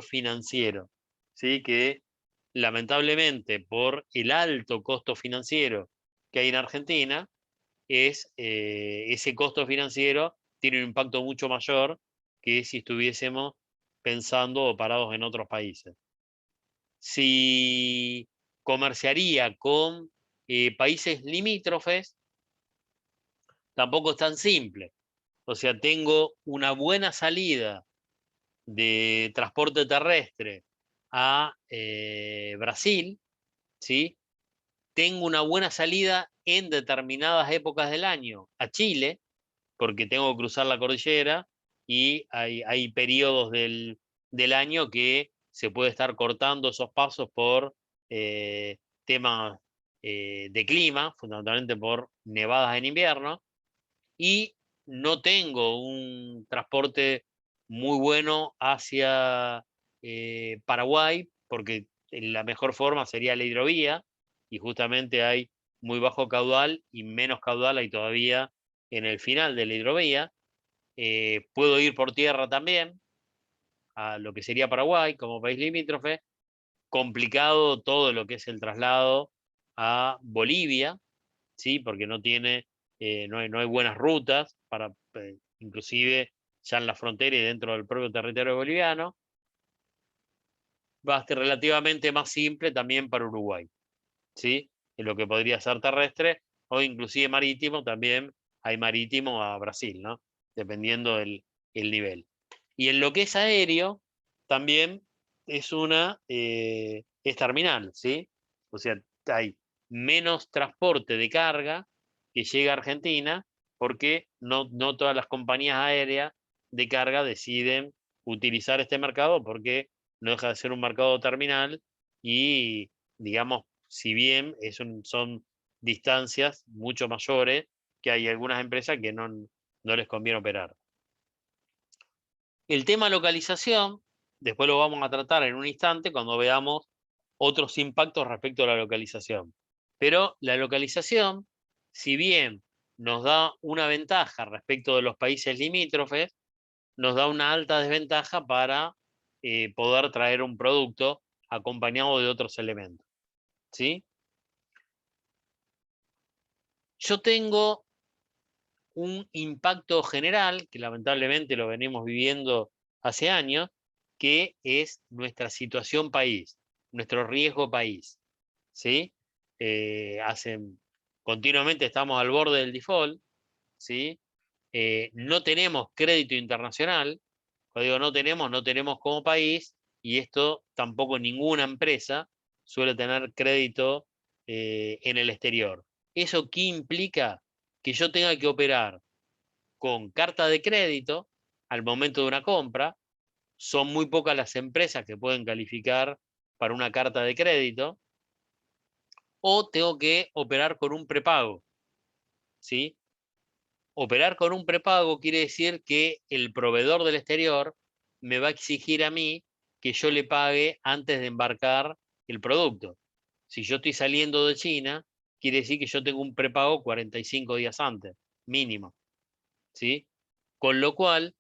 S1: financiero, ¿sí? Que lamentablemente por el alto costo financiero que hay en Argentina, ese costo financiero tiene un impacto mucho mayor que si estuviésemos pensando o parados en otros países. Si comerciaría con países limítrofes, tampoco es tan simple. O sea, tengo una buena salida de transporte terrestre a Brasil, ¿sí? Tengo una buena salida en determinadas épocas del año a Chile, porque tengo que cruzar la cordillera y hay periodos del año que se puede estar cortando esos pasos por temas de clima, fundamentalmente por nevadas en invierno, y no tengo un transporte muy bueno hacia Paraguay, porque la mejor forma sería la hidrovía, y justamente hay muy bajo caudal y menos caudal hay todavía en el final de la hidrovía. Puedo ir por tierra también a lo que sería Paraguay como país limítrofe. Complicado todo lo que es el traslado a Bolivia, ¿sí? Porque no tiene, no hay buenas rutas para, inclusive ya en la frontera y dentro del propio territorio boliviano. Va a ser relativamente más simple también para Uruguay, ¿sí? En lo que podría ser terrestre o inclusive marítimo, también hay marítimo a Brasil, ¿no? Dependiendo el nivel. Y en lo que es aéreo, también es terminal, ¿sí? O sea, hay menos transporte de carga que llega a Argentina, porque no todas las compañías aéreas de carga deciden utilizar este mercado, porque no deja de ser un mercado terminal y, digamos, si bien son distancias mucho mayores, que hay algunas empresas que no les conviene operar. El tema localización, después lo vamos a tratar en un instante cuando veamos otros impactos respecto a la localización. Pero la localización, si bien nos da una ventaja respecto de los países limítrofes, nos da una alta desventaja para poder traer un producto acompañado de otros elementos, ¿sí? Yo tengo un impacto general, que lamentablemente lo venimos viviendo hace años, que es nuestra situación país, nuestro riesgo país, ¿sí? Continuamente estamos al borde del default, ¿sí? No tenemos crédito internacional. Cuando digo no tenemos como país, y esto tampoco ninguna empresa suele tener crédito en el exterior. ¿Eso qué implica? Que yo tenga que operar con carta de crédito al momento de una compra. Son muy pocas las empresas que pueden calificar para una carta de crédito, o tengo que operar con un prepago, ¿sí? Operar con un prepago quiere decir que el proveedor del exterior me va a exigir a mí que yo le pague antes de embarcar el producto. Si yo estoy saliendo de China, quiere decir que yo tengo un prepago 45 días antes, mínimo, ¿sí? Con lo cual,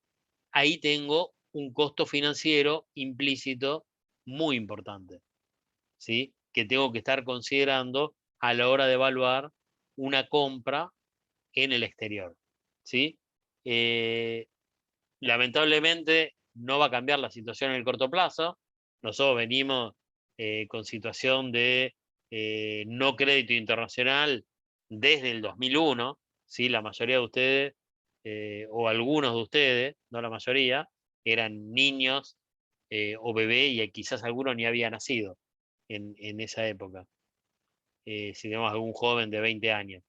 S1: ahí tengo un costo financiero implícito muy importante, ¿sí? que tengo que estar considerando a la hora de evaluar una compra en el exterior, ¿sí? Lamentablemente no va a cambiar la situación en el corto plazo. Nosotros venimos con situación de no crédito internacional desde el 2001, ¿sí? La mayoría de ustedes, o algunos de ustedes, no la mayoría, eran niños o bebé y quizás algunos ni había nacido en esa época. Si tenemos algún joven de 20 años.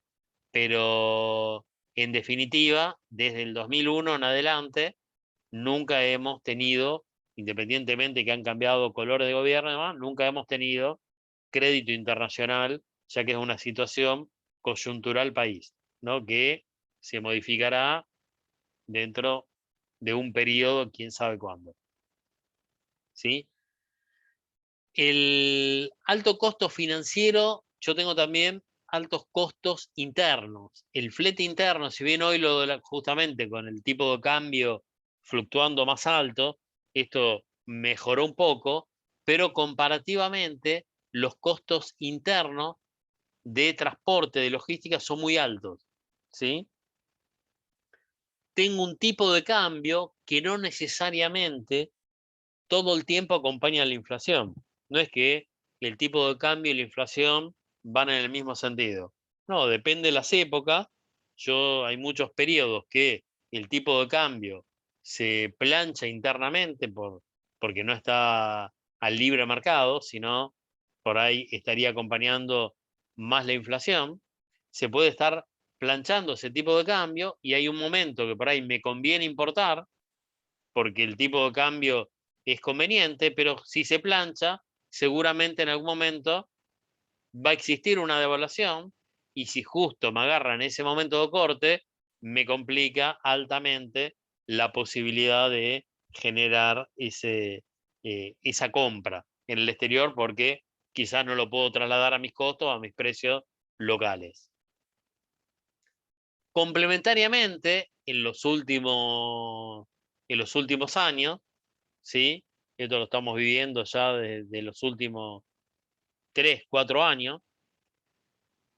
S1: Pero en definitiva, desde el 2001 en adelante, nunca hemos tenido, independientemente que han cambiado colores de gobierno y demás, nunca hemos tenido crédito internacional, ya que es una situación coyuntural país, ¿no? Que se modificará dentro de un periodo, quién sabe cuándo. ¿Sí? El alto costo financiero, yo tengo también altos costos internos. El flete interno, si bien hoy justamente con el tipo de cambio fluctuando más alto, esto mejoró un poco, pero comparativamente los costos internos de transporte, de logística, son muy altos, ¿sí? Tengo un tipo de cambio que no necesariamente todo el tiempo acompaña la inflación. No es que el tipo de cambio y la inflación van en el mismo sentido. No, depende de las épocas. Hay muchos periodos que el tipo de cambio se plancha internamente porque no está al libre mercado, sino por ahí estaría acompañando más la inflación. Se puede estar planchando ese tipo de cambio y hay un momento que por ahí me conviene importar porque el tipo de cambio es conveniente, pero si se plancha, seguramente en algún momento va a existir una devaluación y si justo me agarra en ese momento de corte, me complica altamente la posibilidad de generar esa compra en el exterior porque quizás no lo puedo trasladar a mis costos, a mis precios locales. Complementariamente, en los últimos años, ¿sí? Esto lo estamos viviendo ya desde los últimos 3, 4 años,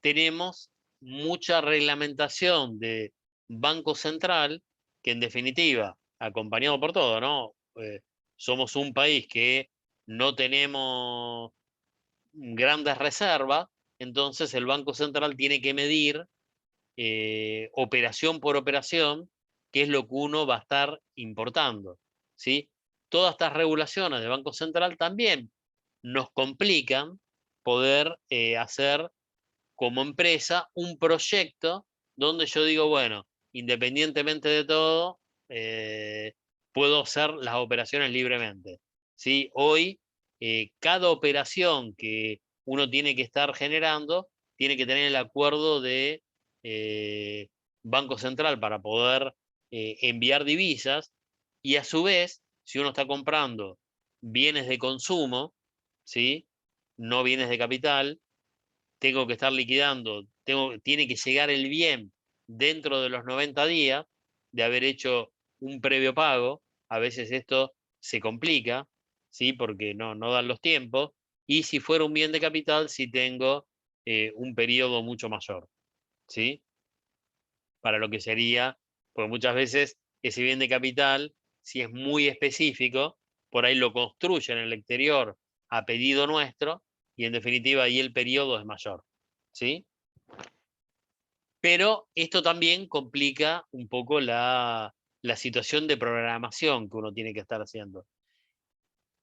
S1: tenemos mucha reglamentación de Banco Central, que en definitiva, acompañado por todo, ¿no? Somos un país que no tenemos grandes reservas, entonces el Banco Central tiene que medir operación por operación qué es lo que uno va a estar importando, ¿sí? Todas estas regulaciones de Banco Central también nos complican poder hacer como empresa un proyecto donde yo digo, bueno, independientemente de todo, puedo hacer las operaciones libremente, ¿sí? Hoy, cada operación que uno tiene que estar generando tiene que tener el acuerdo de Banco Central para poder enviar divisas y a su vez, si uno está comprando bienes de consumo, ¿sí? No bienes de capital, tengo que estar liquidando, tiene que llegar el bien dentro de los 90 días de haber hecho un previo pago. A veces esto se complica, ¿sí? Porque no dan los tiempos. Y si fuera un bien de capital, sí tengo un periodo mucho mayor, ¿sí? Para lo que sería, porque muchas veces ese bien de capital, si es muy específico, por ahí lo construyen en el exterior a pedido nuestro y en definitiva ahí el periodo es mayor, ¿sí? Pero esto también complica un poco la situación de programación que uno tiene que estar haciendo.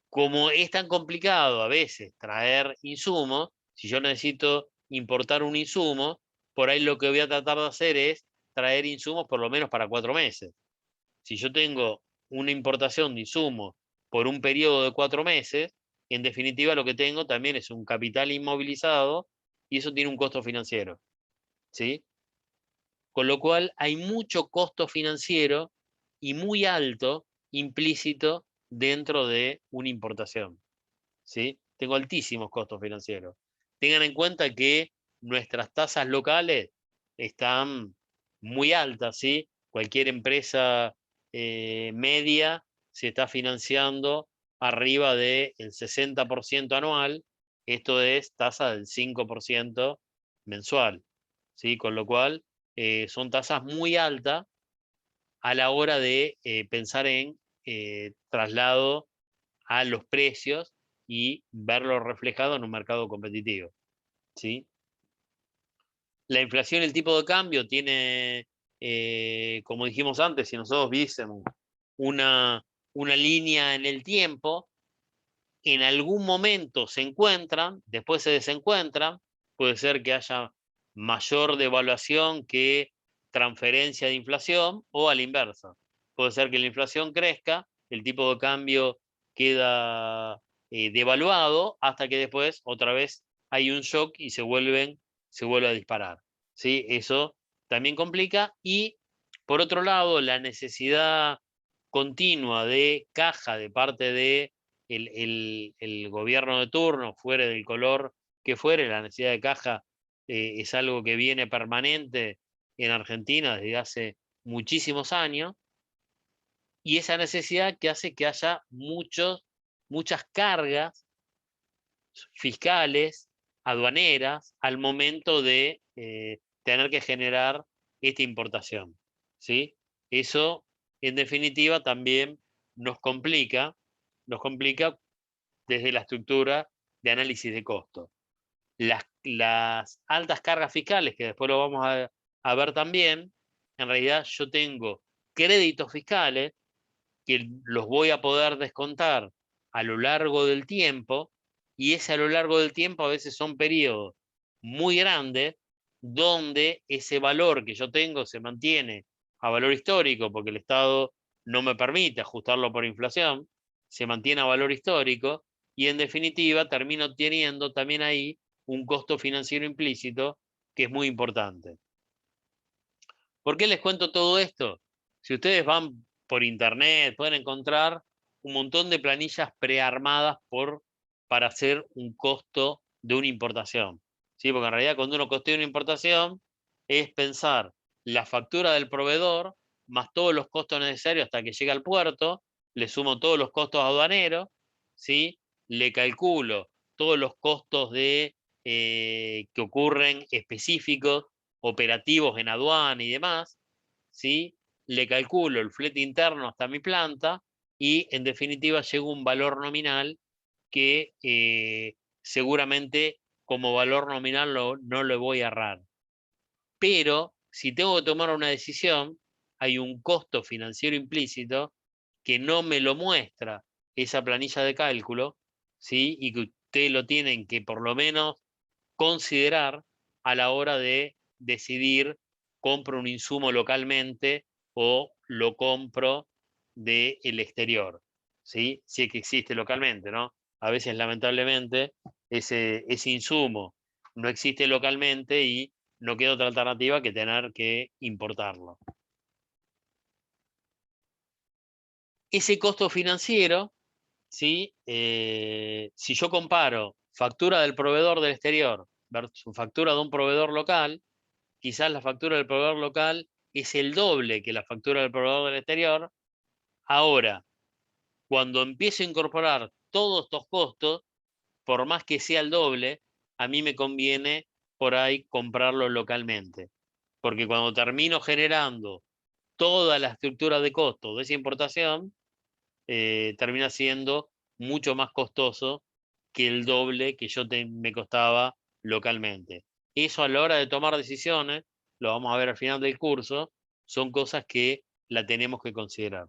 S1: Como es tan complicado a veces traer insumos, si yo necesito importar un insumo, por ahí lo que voy a tratar de hacer es traer insumos por lo menos para 4 meses. Si yo tengo una importación de insumos por un periodo de 4 meses, en definitiva lo que tengo también es un capital inmovilizado y eso tiene un costo financiero, ¿sí? Con lo cual hay mucho costo financiero y muy alto implícito dentro de una importación, ¿sí? Tengo altísimos costos financieros. Tengan en cuenta que nuestras tasas locales están muy altas, ¿sí? Cualquier empresa media se está financiando arriba del 60% anual Esto es tasa del 5% mensual, ¿sí? Con lo cual son tasas muy altas a la hora de pensar en traslado a los precios y verlo reflejado en un mercado competitivo, ¿sí? La inflación y el tipo de cambio tiene, como dijimos antes, si nosotros viésemos una línea en el tiempo, en algún momento se encuentran, después se desencuentran, puede ser que haya mayor devaluación que transferencia de inflación o a la inversa. Puede ser que la inflación crezca, el tipo de cambio queda devaluado hasta que después otra vez hay un shock y se vuelve a disparar, ¿sí? Eso también complica. Y por otro lado, la necesidad continua de caja de parte de el gobierno de turno, fuere del color que fuere, la necesidad de caja es algo que viene permanente en Argentina desde hace muchísimos años, y esa necesidad que hace que haya muchas cargas fiscales, aduaneras, al momento de tener que generar esta importación, ¿sí? Eso, en definitiva, también nos complica desde la estructura de análisis de costo. Las altas cargas fiscales, que después lo vamos a ver también, en realidad yo tengo créditos fiscales que los voy a poder descontar a lo largo del tiempo, y ese a lo largo del tiempo a veces son periodos muy grandes donde ese valor que yo tengo se mantiene a valor histórico porque el Estado no me permite ajustarlo por inflación, se mantiene a valor histórico, y en definitiva termino teniendo también ahí un costo financiero implícito que es muy importante. ¿Por qué les cuento todo esto? Si ustedes van por internet, pueden encontrar un montón de planillas prearmadas para hacer un costo de una importación, ¿sí? Porque en realidad cuando uno costea una importación es pensar la factura del proveedor más todos los costos necesarios hasta que llega al puerto, le sumo todos los costos aduaneros, ¿sí? Le calculo todos los costos que ocurren específicos, operativos en aduana y demás, ¿sí? Le calculo el flete interno hasta mi planta y en definitiva llego a un valor nominal que seguramente como valor nominal no lo voy a errar. Pero si tengo que tomar una decisión, hay un costo financiero implícito que no me lo muestra esa planilla de cálculo, ¿sí? Y que ustedes lo tienen que por lo menos considerar a la hora de decidir, compro un insumo localmente o lo compro del exterior, ¿sí? Si es que existe localmente, ¿no? A veces, lamentablemente, ese insumo no existe localmente y no queda otra alternativa que tener que importarlo. Ese costo financiero, ¿sí? Si yo comparo factura del proveedor del exterior versus factura de un proveedor local, quizás la factura del proveedor local es el doble que la factura del proveedor del exterior. Ahora, cuando empiezo a incorporar todos estos costos, por más que sea el doble, a mí me conviene por ahí comprarlo localmente. Porque cuando termino generando toda la estructura de costos de esa importación, termina siendo mucho más costoso que el doble que me costaba localmente. Eso a la hora de tomar decisiones, lo vamos a ver al final del curso, son cosas que la tenemos que considerar.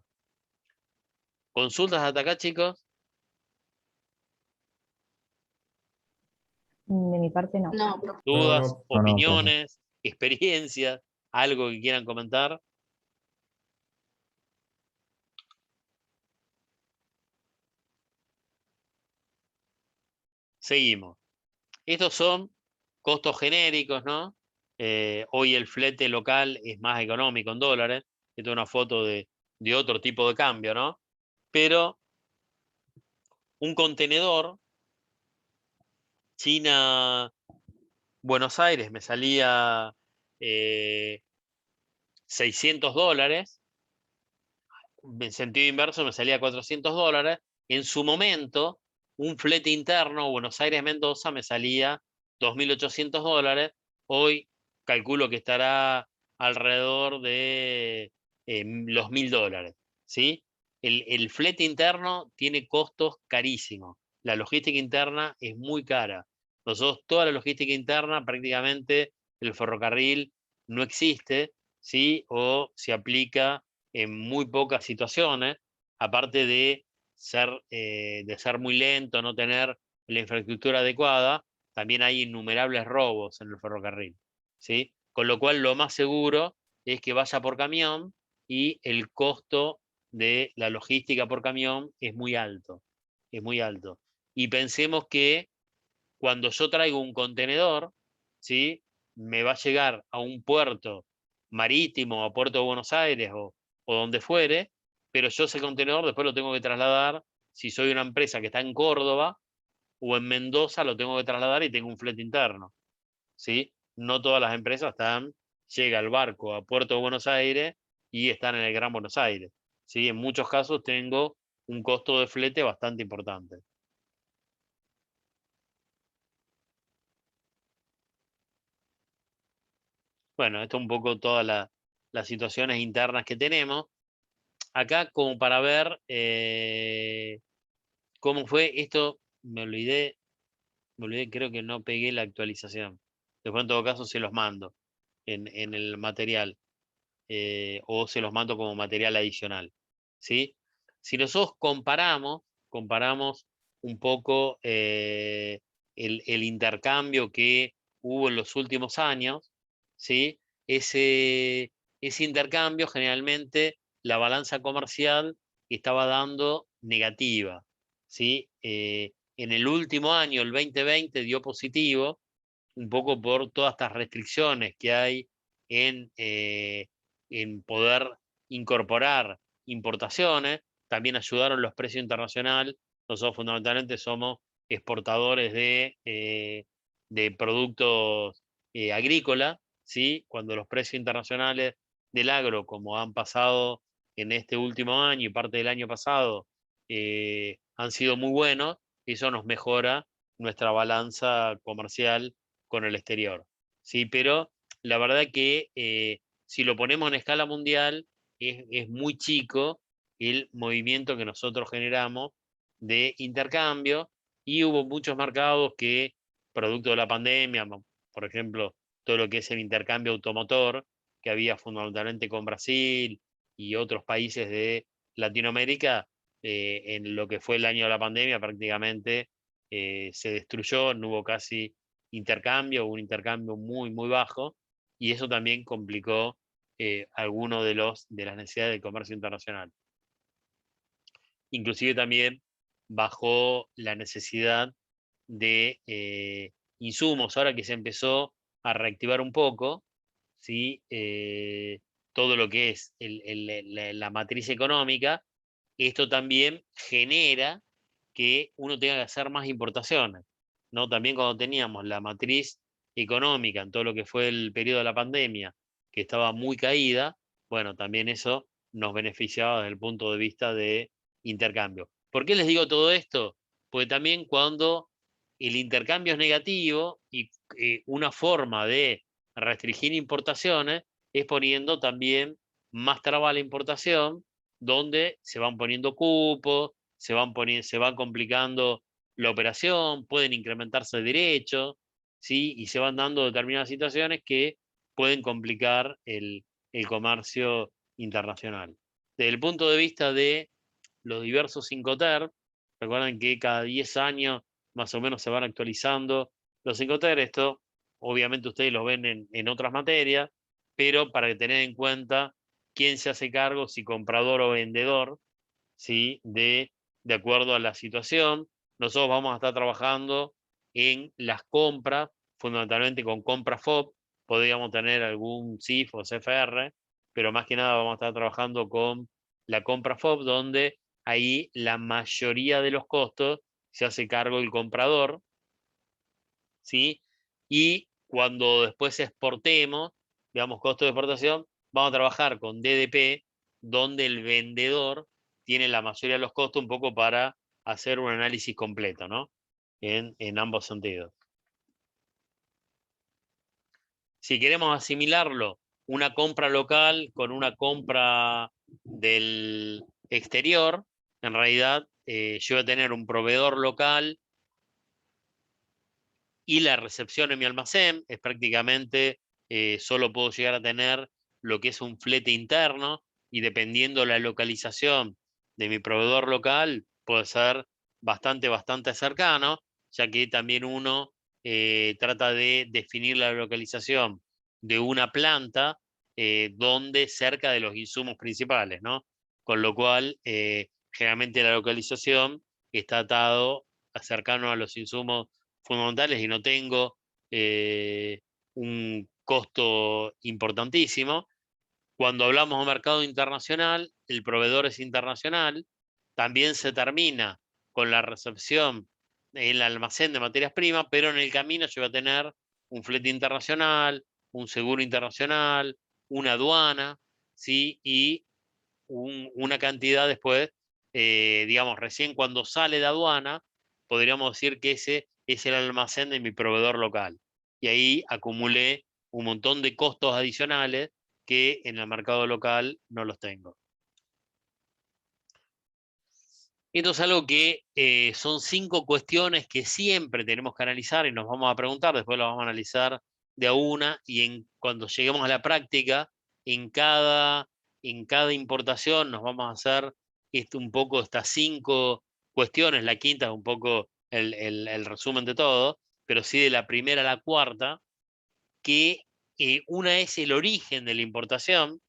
S1: ¿Consultas hasta acá, chicos?
S2: De mi parte no.
S4: No, profe.
S1: ¿Dudas,
S3: No,
S6: No, no, profe.
S1: opiniones, experiencias, algo que quieran comentar? Seguimos. Estos son costos genéricos, ¿no? Hoy el flete local es más económico en dólares. Esta es una foto de otro tipo de cambio, ¿no? Pero un contenedor China-Buenos Aires me salía $600, en sentido inverso me salía $400. En su momento, un flete interno Buenos Aires-Mendoza me salía $2.800. Hoy calculo que estará alrededor de los $1.000, ¿sí? El flete interno tiene costos carísimos. La logística interna es muy cara. Nosotros, toda la logística interna, prácticamente el ferrocarril no existe, ¿sí? O se aplica en muy pocas situaciones, aparte de ser muy lento, no tener la infraestructura adecuada, también hay innumerables robos en el ferrocarril, ¿sí? Con lo cual lo más seguro es que vaya por camión y el costo de la logística por camión es muy alto, es muy alto. Y pensemos que cuando yo traigo un contenedor, ¿sí? Me va a llegar a un puerto marítimo, a Puerto de Buenos Aires o donde fuere, pero yo ese contenedor después lo tengo que trasladar, si soy una empresa que está en Córdoba o en Mendoza, lo tengo que trasladar y tengo un flete interno, ¿sí? No todas las empresas llega el barco a Puerto de Buenos Aires y están en el Gran Buenos Aires, ¿sí? En muchos casos tengo un costo de flete bastante importante. Bueno, esto es un poco todas las situaciones internas que tenemos. Acá como para ver cómo fue esto, me olvidé, creo que no pegué la actualización. Después en todo caso se los mando en el material o se los mando como material adicional, ¿sí? Si nosotros comparamos un poco el intercambio que hubo en los últimos años, ¿sí? Ese intercambio generalmente la balanza comercial estaba dando negativa, ¿sí? En el último año, el 2020, dio positivo, un poco por todas estas restricciones que hay en poder incorporar importaciones. También ayudaron los precios internacionales. Nosotros fundamentalmente somos exportadores de productos agrícolas, ¿sí? Cuando los precios internacionales del agro, como han pasado en este último año y parte del año pasado, han sido muy buenos, eso nos mejora nuestra balanza comercial con el exterior, ¿sí? Pero la verdad que si lo ponemos en escala mundial, es muy chico el movimiento que nosotros generamos de intercambio y hubo muchos mercados que, producto de la pandemia, por ejemplo, todo lo que es el intercambio automotor, que había fundamentalmente con Brasil y otros países de Latinoamérica, en lo que fue el año de la pandemia prácticamente se destruyó, no hubo casi intercambio, un intercambio muy, muy bajo, y eso también complicó algunos de las necesidades del comercio internacional. Inclusive también bajó la necesidad de insumos, ahora que se empezó a reactivar un poco, ¿sí? Todo lo que es la matriz económica, esto también genera que uno tenga que hacer más importaciones, ¿no? También cuando teníamos la matriz económica en todo lo que fue el periodo de la pandemia, que estaba muy caída, bueno, también eso nos beneficiaba desde el punto de vista de intercambio. ¿Por qué les digo todo esto? Porque también cuando el intercambio es negativo y una forma de restringir importaciones es poniendo también más traba a la importación, donde se van poniendo cupos, se va complicando la operación, pueden incrementarse derechos, ¿sí? Y se van dando determinadas situaciones que pueden complicar el comercio internacional. Desde el punto de vista de los diversos Incoterm, recuerden que cada 10 años más o menos se van actualizando los Incoterm. Esto obviamente ustedes lo ven en otras materias, pero para que tener en cuenta quién se hace cargo, si comprador o vendedor, ¿sí? De acuerdo a la situación. Nosotros vamos a estar trabajando en las compras, fundamentalmente con compra FOB, podríamos tener algún CIF o CFR, pero más que nada vamos a estar trabajando con la compra FOB, donde ahí la mayoría de los costos se hace cargo el comprador, ¿sí? Y cuando después exportemos, digamos, costo de exportación, vamos a trabajar con DDP, donde el vendedor tiene la mayoría de los costos un poco para hacer un análisis completo, ¿no? En ambos sentidos. Si queremos asimilarlo, una compra local con una compra del exterior, en realidad yo voy a tener un proveedor local y la recepción en mi almacén es prácticamente, solo puedo llegar a tener lo que es un flete interno, y dependiendo la localización de mi proveedor local, puede ser bastante cercano, ya que también uno trata de definir la localización de una planta donde cerca de los insumos principales, ¿no? Con lo cual, generalmente la localización está atado cercano a los insumos fundamentales y no tengo un costo importantísimo. Cuando hablamos de mercado internacional, el proveedor es internacional, también se termina con la recepción en el almacén de materias primas, pero en el camino yo voy a tener un flete internacional, un seguro internacional, una aduana, ¿sí? Y una cantidad después, digamos, recién cuando sale de aduana, podríamos decir que ese es el almacén de mi proveedor local. Y ahí acumulé un montón de costos adicionales que en el mercado local no los tengo. Esto es algo que son 5 cuestiones que siempre tenemos que analizar y nos vamos a preguntar, después lo vamos a analizar de a una, y cuando lleguemos a la práctica, en cada importación nos vamos a hacer un poco estas 5 cuestiones. La quinta es un poco el resumen de todo, pero sí de la primera a la cuarta, que una es el origen de la importación.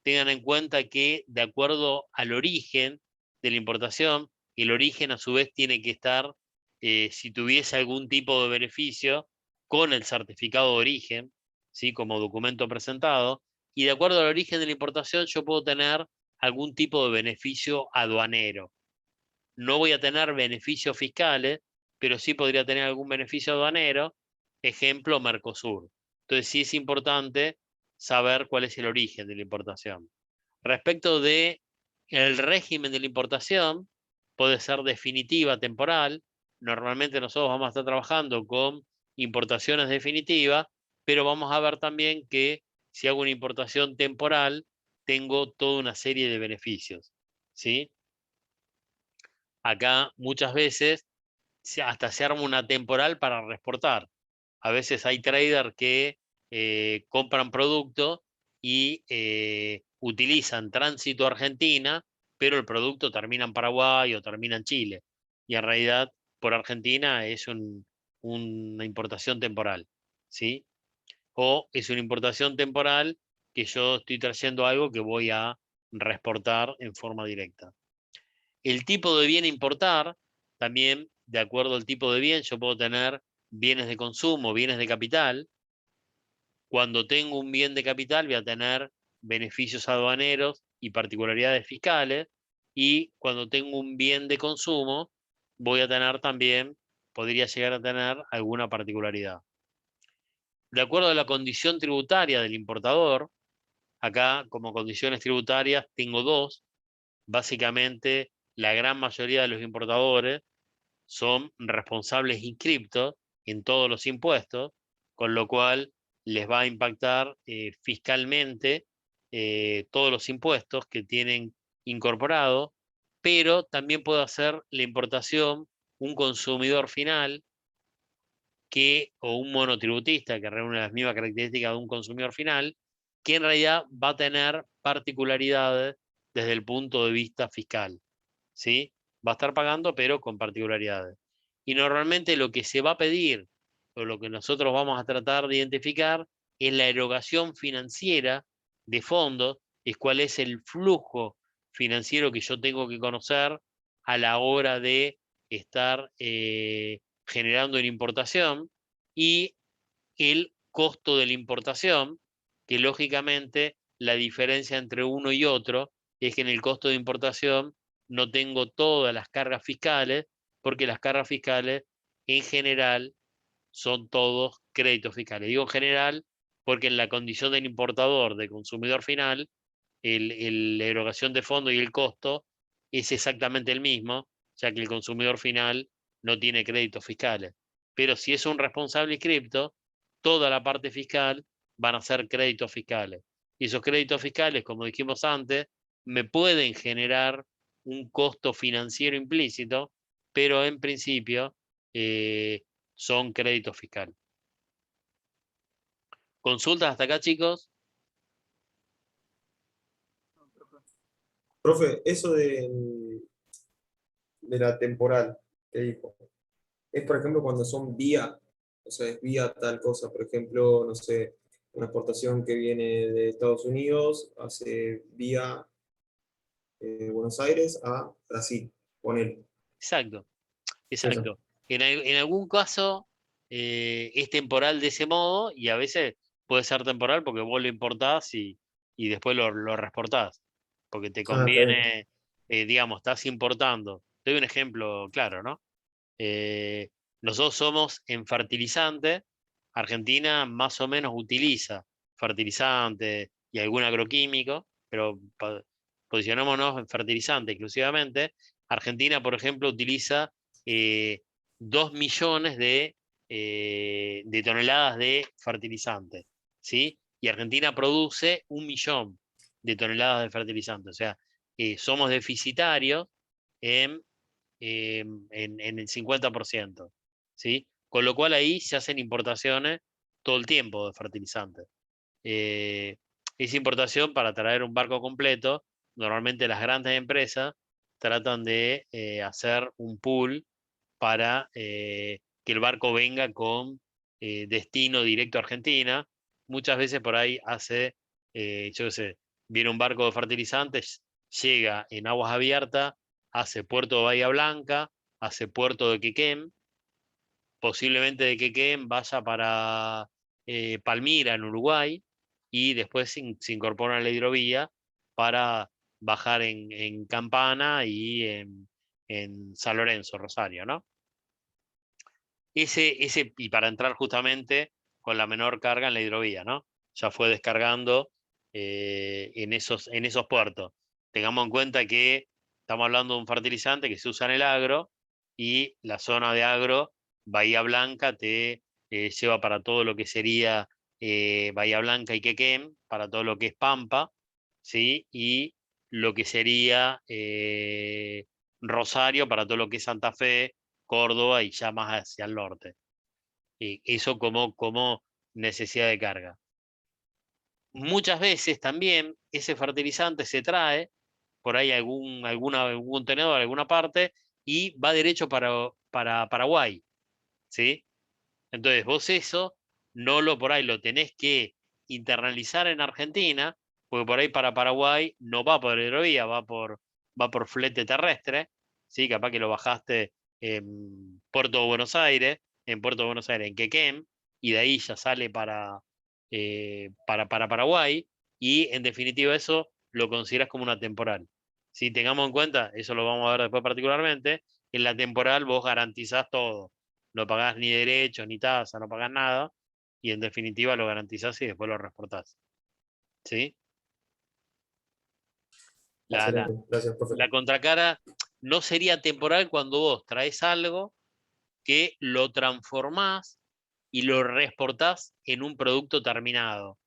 S1: Tengan en cuenta que de acuerdo al origen de la importación, el origen a su vez tiene que estar, si tuviese algún tipo de beneficio, con el certificado de origen, ¿sí? Como documento presentado, y de acuerdo al origen de la importación yo puedo tener algún tipo de beneficio aduanero. No voy a tener beneficios fiscales, pero sí podría tener algún beneficio aduanero, ejemplo Mercosur. Entonces sí es importante saber cuál es el origen de la importación. Respecto de el régimen de la importación, puede ser definitiva, temporal. Normalmente nosotros vamos a estar trabajando con importaciones definitivas, pero vamos a ver también que si hago una importación temporal, tengo toda una serie de beneficios, ¿sí? Acá muchas veces hasta se arma una temporal para reexportar. A veces hay traders que compran producto y utilizan tránsito a Argentina, pero el producto termina en Paraguay o termina en Chile. Y en realidad por Argentina es una importación temporal, ¿sí? O es una importación temporal que yo estoy trayendo algo que voy a reexportar en forma directa. El tipo de bien a importar, también de acuerdo al tipo de bien, yo puedo tener bienes de consumo, bienes de capital. Cuando tengo un bien de capital voy a tener beneficios aduaneros y particularidades fiscales, y cuando tengo un bien de consumo voy a tener también, podría llegar a tener alguna particularidad. De acuerdo a la condición tributaria del importador, acá como condiciones tributarias tengo 2. Básicamente, la gran mayoría de los importadores son responsables inscriptos en todos los impuestos, con lo cual les va a impactar fiscalmente todos los impuestos que tienen incorporado, pero también puede hacer la importación un consumidor final o un monotributista que reúne las mismas características de un consumidor final, que en realidad va a tener particularidades desde el punto de vista fiscal, ¿sí? Va a estar pagando, pero con particularidades. Y normalmente lo que se va a pedir, o lo que nosotros vamos a tratar de identificar, es la erogación financiera de fondos, es cuál es el flujo financiero que yo tengo que conocer a la hora de estar generando una importación, y el costo de la importación, que lógicamente la diferencia entre uno y otro es que en el costo de importación no tengo todas las cargas fiscales, porque las cargas fiscales en general son todos créditos fiscales. Digo en general porque en la condición del importador, de consumidor final, la erogación de fondo y el costo es exactamente el mismo, ya que el consumidor final no tiene créditos fiscales. Pero si es un responsable inscripto, toda la parte fiscal van a ser créditos fiscales. Y esos créditos fiscales, como dijimos antes, me pueden generar un costo financiero implícito, pero en principio son créditos fiscales. ¿Consultas hasta acá, chicos?
S3: Profe, eso de la temporal que dijo, es por ejemplo cuando son vía, o sea, es vía tal cosa, por ejemplo, no sé, una exportación que viene de Estados Unidos, hace vía Buenos Aires a Brasil, ponele.
S1: Exacto,
S3: Eso.
S1: exacto. En algún caso es temporal de ese modo y a veces puede ser temporal porque vos lo importás y después lo reexportás, porque te
S3: Ah, está bien.
S1: conviene, digamos, estás importando. Te doy un ejemplo claro, ¿no? Eh, Nosotros somos en fertilizante, Argentina más o menos utiliza fertilizante y algún agroquímico, pero posicionémonos en fertilizante exclusivamente. Argentina, por ejemplo, utiliza 2 millones de toneladas de fertilizante, ¿sí? Y Argentina produce 1 millón de toneladas de fertilizante. O sea, somos deficitarios en en el 50%, ¿sí? Con lo cual ahí se hacen importaciones todo el tiempo de fertilizantes. Eh, esa importación para traer un barco completo, normalmente las grandes empresas tratan de hacer un pool para que el barco venga con destino directo a Argentina. Muchas veces por ahí hace, yo qué sé, viene un barco de fertilizantes, llega en aguas abiertas, hace puerto de Bahía Blanca, hace puerto de Quequén, posiblemente de Quequén vaya para Palmira en Uruguay y después se incorpora a la hidrovía para bajar en Campana y en San Lorenzo, Rosario, ¿no? Y para entrar justamente con la menor carga en la hidrovía, ¿no? Ya fue descargando en esos puertos. Tengamos en cuenta que estamos hablando de un fertilizante que se usa en el agro y la zona de agro, Bahía Blanca, te lleva para todo lo que sería Bahía Blanca y Quequén, para todo lo que es Pampa, ¿sí? Y lo que sería Rosario, para todo lo que es Santa Fe, Córdoba y ya más hacia el norte. Y eso como necesidad de carga. Muchas veces también ese fertilizante se trae por ahí algún contenedor, alguna parte, y va derecho para Paraguay, ¿sí? Entonces vos eso por ahí lo tenés que internalizar en Argentina, porque por ahí para Paraguay no va por hidrovía, va por flete terrestre, ¿sí? Capaz que lo bajaste en Puerto de Buenos Aires, en Quequén, y de ahí ya sale para Paraguay, y en definitiva eso lo consideras como una temporal. Si tengamos en cuenta, eso lo vamos a ver después particularmente, en la temporal vos garantizás todo, no pagás ni derechos ni tasa, no pagás nada, y en definitiva lo garantizás y después lo reportás. ¿Sí? La, la,
S3: Excelente. Gracias, profe.
S1: la contracara no sería temporal cuando vos traes algo que lo transformás y lo reexportás en un producto terminado.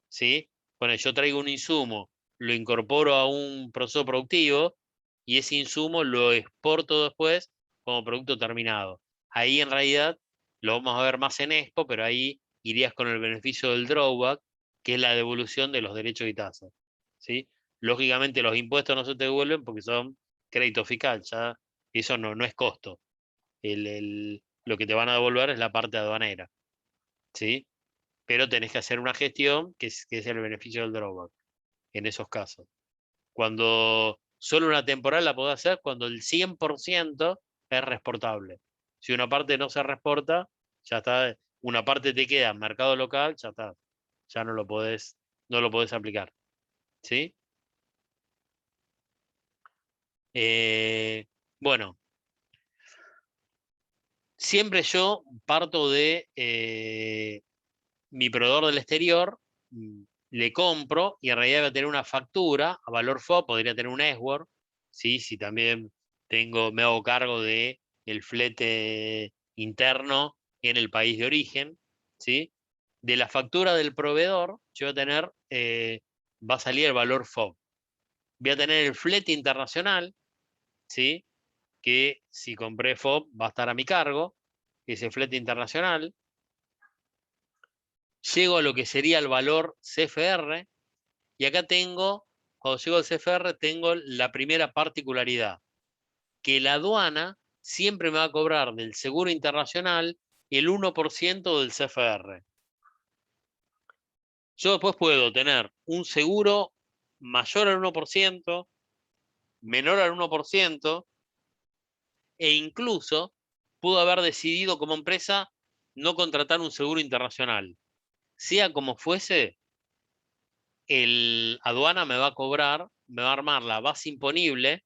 S1: ¿Sí? Bueno, yo traigo un insumo, lo incorporo a un proceso productivo y ese insumo lo exporto después como producto terminado. Ahí en realidad lo vamos a ver más en Expo, pero ahí irías con el beneficio del drawback, que es la devolución de los derechos y tasas. ¿Sí? Lógicamente los impuestos no se te devuelven porque son crédito fiscal, ya eso no es costo. Lo que te van a devolver es la parte aduanera. ¿Sí? Pero tenés que hacer una gestión que es el beneficio del drawback en esos casos. Cuando solo una temporal la podés hacer cuando el 100% es reexportable. Si una parte no se reexporta, ya está, una parte te queda en mercado local, ya está, ya no lo podés aplicar. ¿Sí? Bueno, siempre yo parto de mi proveedor del exterior, le compro y en realidad va a tener una factura a valor FOB, podría tener un Esword, ¿sí? Si también me hago cargo de el flete interno en el país de origen, ¿sí? De la factura del proveedor, yo voy a tener, va a salir el valor FOB. Voy a tener el flete internacional, ¿sí? Que si compré FOB va a estar a mi cargo, ese flete internacional. Llego a lo que sería el valor CFR, y acá tengo, cuando llego al CFR, tengo la primera particularidad, que la aduana siempre me va a cobrar del seguro internacional el 1% del CFR. Yo después puedo tener un seguro mayor al 1%, menor al 1%, e incluso pudo haber decidido como empresa no contratar un seguro internacional. Sea como fuese, el aduana me va a cobrar, me va a armar la base imponible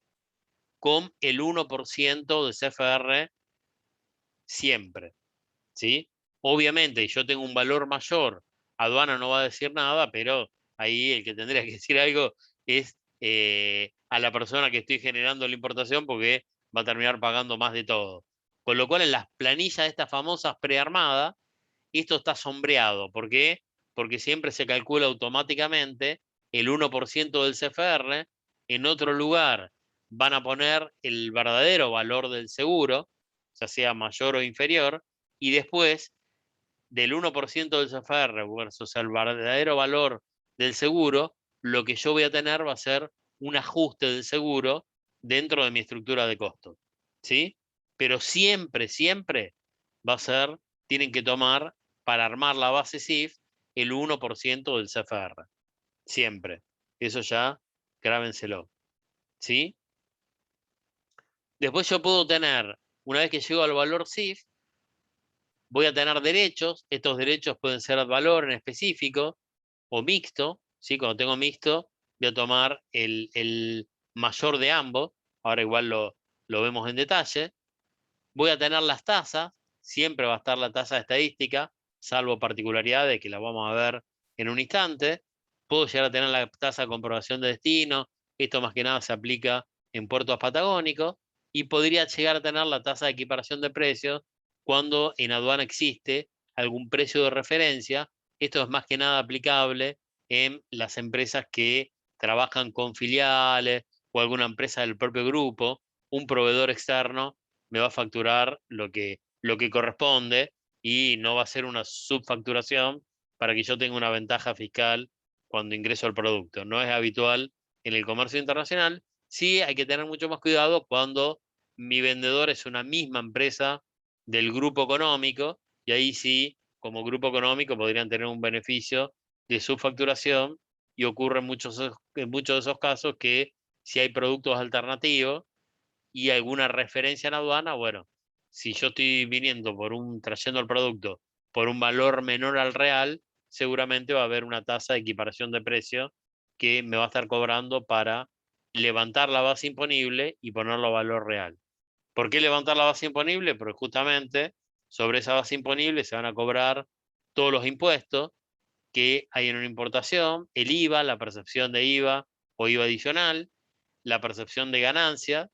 S1: con el 1% de CFR siempre, ¿sí? Obviamente, yo tengo un valor mayor, aduana no va a decir nada, pero ahí el que tendría que decir algo es a la persona que estoy generando la importación, porque va a terminar pagando más de todo. Con lo cual, en las planillas estas famosas prearmadas, esto está sombreado. ¿Por qué? Porque siempre se calcula automáticamente el 1% del CFR. En otro lugar van a poner el verdadero valor del seguro, ya sea mayor o inferior, y después del 1% del CFR versus el verdadero valor del seguro, lo que yo voy a tener va a ser un ajuste del seguro dentro de mi estructura de costos, ¿sí? Pero siempre, siempre va a ser, tienen que tomar para armar la base CIF el 1% del CFR, siempre. Eso ya grábenselo, ¿sí? Después yo puedo tener, una vez que llego al valor CIF, voy a tener derechos. Estos derechos pueden ser de valor en específico o mixto, ¿sí? Cuando tengo mixto, voy a tomar el mayor de ambos. Ahora igual lo vemos en detalle. Voy a tener las tasas. Siempre va a estar la tasa estadística, salvo particularidades que las vamos a ver en un instante. Puedo llegar a tener la tasa de comprobación de destino. Esto más que nada se aplica en puertos patagónicos. Y podría llegar a tener la tasa de equiparación de precios cuando en aduana existe algún precio de referencia. Esto es más que nada aplicable en las empresas que trabajan con filiales o alguna empresa del propio grupo. Un proveedor externo me va a facturar lo que corresponde, y no va a ser una subfacturación para que yo tenga una ventaja fiscal cuando ingreso al producto. No es habitual en el comercio internacional. Sí hay que tener mucho más cuidado cuando mi vendedor es una misma empresa del grupo económico, y ahí sí, como grupo económico, podrían tener un beneficio de subfacturación, y ocurre en muchos de esos casos que si hay productos alternativos y alguna referencia en aduana, bueno, si yo estoy viniendo trayendo el producto por un valor menor al real, seguramente va a haber una tasa de equiparación de precio que me va a estar cobrando para levantar la base imponible y ponerlo a valor real. ¿Por qué levantar la base imponible? Porque justamente sobre esa base imponible se van a cobrar todos los impuestos que hay en una importación, el IVA, la percepción de IVA o IVA adicional, la percepción de ganancia,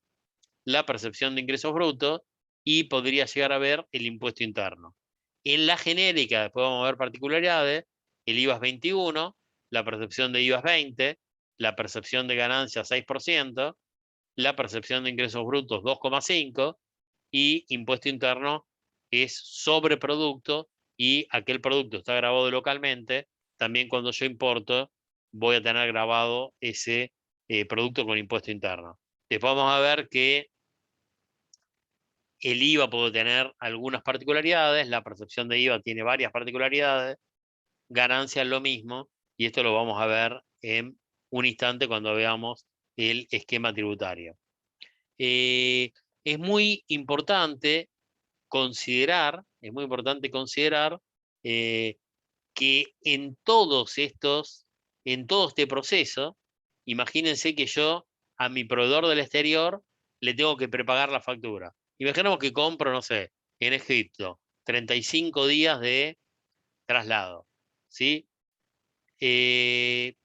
S1: la percepción de ingresos brutos, y podría llegar a ver el impuesto interno. En la genérica, después vamos a ver particularidades, el IVA es 21, la percepción de IVA es 20, la percepción de ganancia 6%, la percepción de ingresos brutos 2,5%, y impuesto interno es sobre producto, y aquel producto está grabado localmente. También cuando yo importo voy a tener grabado ese producto con impuesto interno. Después vamos a ver que el IVA puede tener algunas particularidades, la percepción de IVA tiene varias particularidades, ganancia es lo mismo, y esto lo vamos a ver en un instante cuando veamos el esquema tributario. Es muy importante considerar que en todo este proceso, imagínense que yo a mi proveedor del exterior le tengo que prepagar la factura. Imaginemos que compro, no sé, en Egipto, 35 días de traslado, ¿sí? Le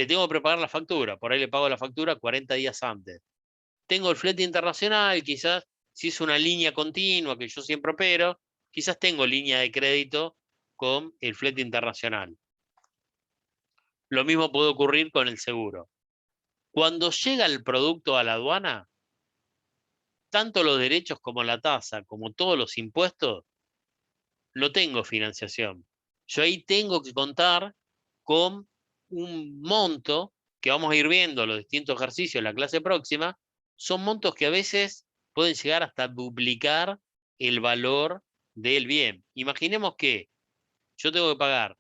S1: tengo que prepagar la factura, por ahí le pago la factura 40 días antes. tengo el flete internacional, quizás si es una línea continua que yo siempre opero, quizás tengo línea de crédito con el flete internacional. Lo mismo puede ocurrir con el seguro. Cuando llega el producto a la aduana, tanto los derechos como la tasa, como todos los impuestos, no tengo financiación. Yo ahí tengo que contar con un monto que vamos a ir viendo los distintos ejercicios en la clase próxima. Son montos que a veces pueden llegar hasta duplicar el valor del bien. Imaginemos que yo tengo que pagar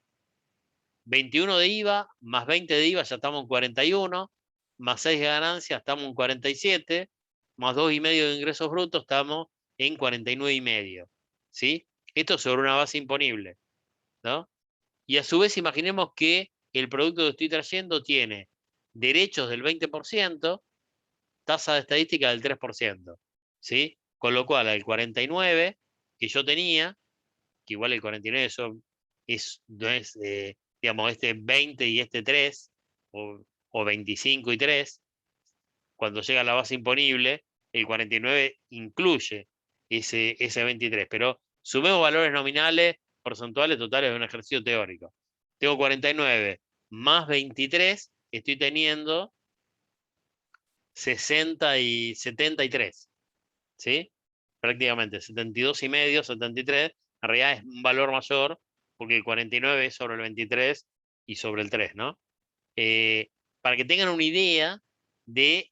S1: 21 de IVA, más 20 de IVA, ya estamos en 41, más 6 de ganancia, estamos en 47, más 2,5 de ingresos brutos, estamos en 49,5. ¿Sí? Esto sobre una base imponible, ¿no? Y a su vez imaginemos que el producto que estoy trayendo tiene derechos del 20%, tasa de estadística del 3%, ¿sí? Con lo cual al 49 que yo tenía, que igual el 49 eso no es digamos, este 20 y este 3, o 25 y 3, cuando llega a la base imponible, el 49 incluye ese 23, pero sumemos valores nominales, porcentuales, totales de un ejercicio teórico. Tengo 49 más 23, estoy teniendo 60 y 73, ¿sí? Prácticamente 72,5, 73, en realidad es un valor mayor, porque el 49 es sobre el 23 y sobre el 3, ¿no? Para que tengan una idea de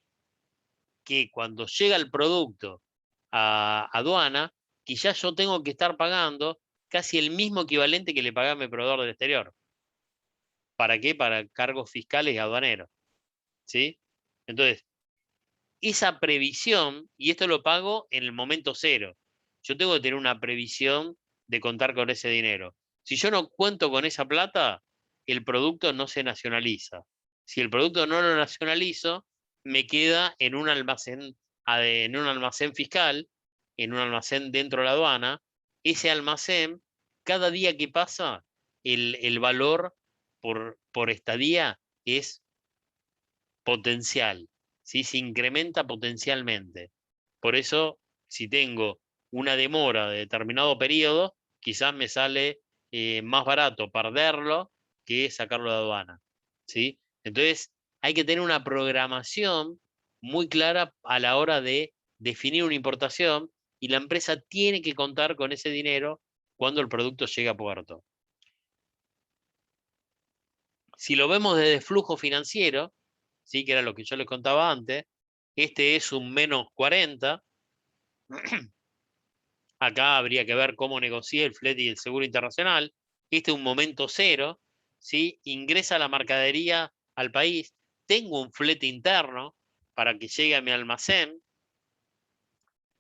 S1: que cuando llega el producto a aduana, quizás yo tengo que estar pagando casi el mismo equivalente que le pagué a mi proveedor del exterior. ¿Para qué? Para cargos fiscales y aduaneros, ¿sí? Entonces, esa previsión, y esto lo pago en el momento cero, yo tengo que tener una previsión de contar con ese dinero. Si yo no cuento con esa plata, el producto no se nacionaliza. Si el producto no lo nacionalizo, me queda en un almacén fiscal, en un almacén dentro de la aduana. Ese almacén, cada día que pasa, el valor por estadía es potencial, ¿sí? Se incrementa potencialmente. Por eso, si tengo una demora de determinado periodo, quizás me sale más barato perderlo que sacarlo de aduana, ¿sí? Entonces, hay que tener una programación muy clara a la hora de definir una importación, y la empresa tiene que contar con ese dinero cuando el producto llega a puerto. Si lo vemos desde flujo financiero, ¿sí? Que era lo que yo les contaba antes, este es un menos 40. Acá habría que ver cómo negocia el flete y el seguro internacional. Este es un momento cero, ¿sí? Ingresa la mercadería al país, tengo un flete interno para que llegue a mi almacén.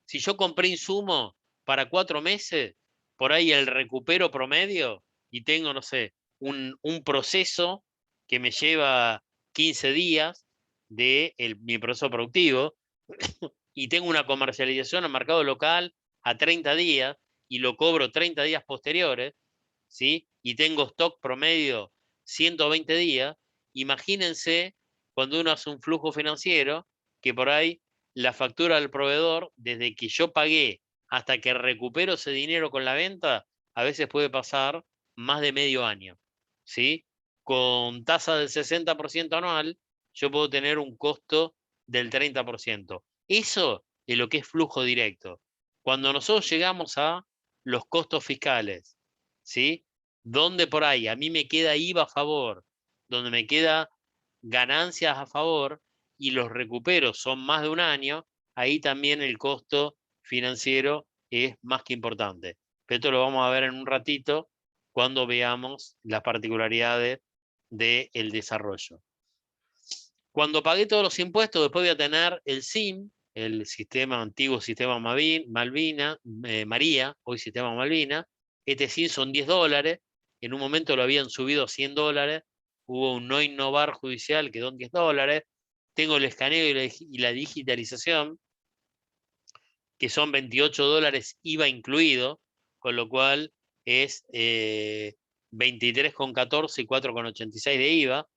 S1: Si yo compré insumos para 4 meses, por ahí el recupero promedio, y tengo, no sé, un proceso que me lleva 15 días de mi proceso productivo, y tengo una comercialización al mercado local a 30 días, y lo cobro 30 días posteriores, ¿sí? Y tengo stock promedio 120 días, imagínense cuando uno hace un flujo financiero, que por ahí la factura del proveedor, desde que yo pagué hasta que recupero ese dinero con la venta, a veces puede pasar más de medio año, ¿sí? Con tasa del 60% anual, yo puedo tener un costo del 30%. Eso es lo que es flujo directo. Cuando nosotros llegamos a los costos fiscales, ¿sí? Donde por ahí a mí me queda IVA a favor, donde me queda ganancias a favor, y los recuperos son más de un año, ahí también el costo financiero es más que importante. Pero esto lo vamos a ver en un ratito cuando veamos las particularidades del desarrollo. Cuando pagué todos los impuestos, después voy a tener el SIM, el antiguo sistema María, hoy sistema Malvina. Este SIM son $10. En un momento lo habían subido a $100. Hubo un no innovar judicial, quedó en $10. Tengo el escaneo y la digitalización, que son $28 IVA incluido, con lo cual es 23,14 y 4,86 de IVA.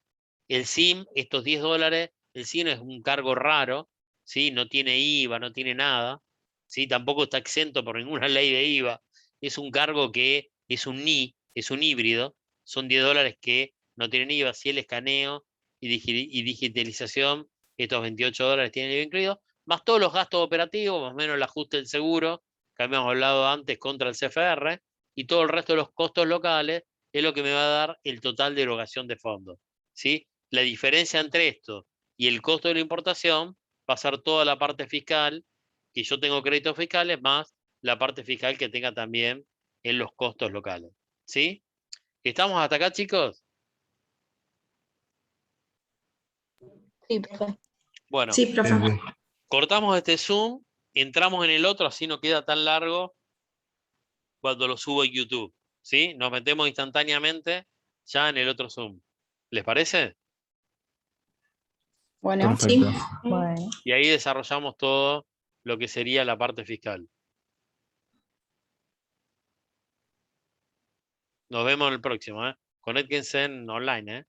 S1: El SIM, estos $10, el SIM es un cargo raro, ¿sí? No tiene IVA, no tiene nada, ¿sí? Tampoco está exento por ninguna ley de IVA. Es un cargo que es un NI, es un híbrido, son $10 que no tienen IVA. Si el escaneo y digitalización, estos $28 tienen IVA incluido, más todos los gastos operativos, más o menos el ajuste del seguro, que habíamos hablado antes contra el CFR, y todo el resto de los costos locales, es lo que me va a dar el total de erogación de fondos, ¿sí? La diferencia entre esto y el costo de la importación va a ser toda la parte fiscal, que yo tengo créditos fiscales, más la parte fiscal que tenga también en los costos locales, ¿sí? ¿Estamos hasta acá, chicos?
S7: Sí, profe.
S1: Bueno,
S4: Sí, profe.
S1: cortamos este Zoom, entramos en el otro, así no queda tan largo cuando lo subo en YouTube, ¿sí? Nos metemos instantáneamente ya en el otro Zoom. ¿Les parece?
S7: Bueno,
S4: Sí.
S6: Perfecto.
S2: Bueno.
S1: Y ahí desarrollamos todo lo que sería la parte fiscal. Nos vemos en el próximo, ¿eh? Conéctense en online, ¿eh?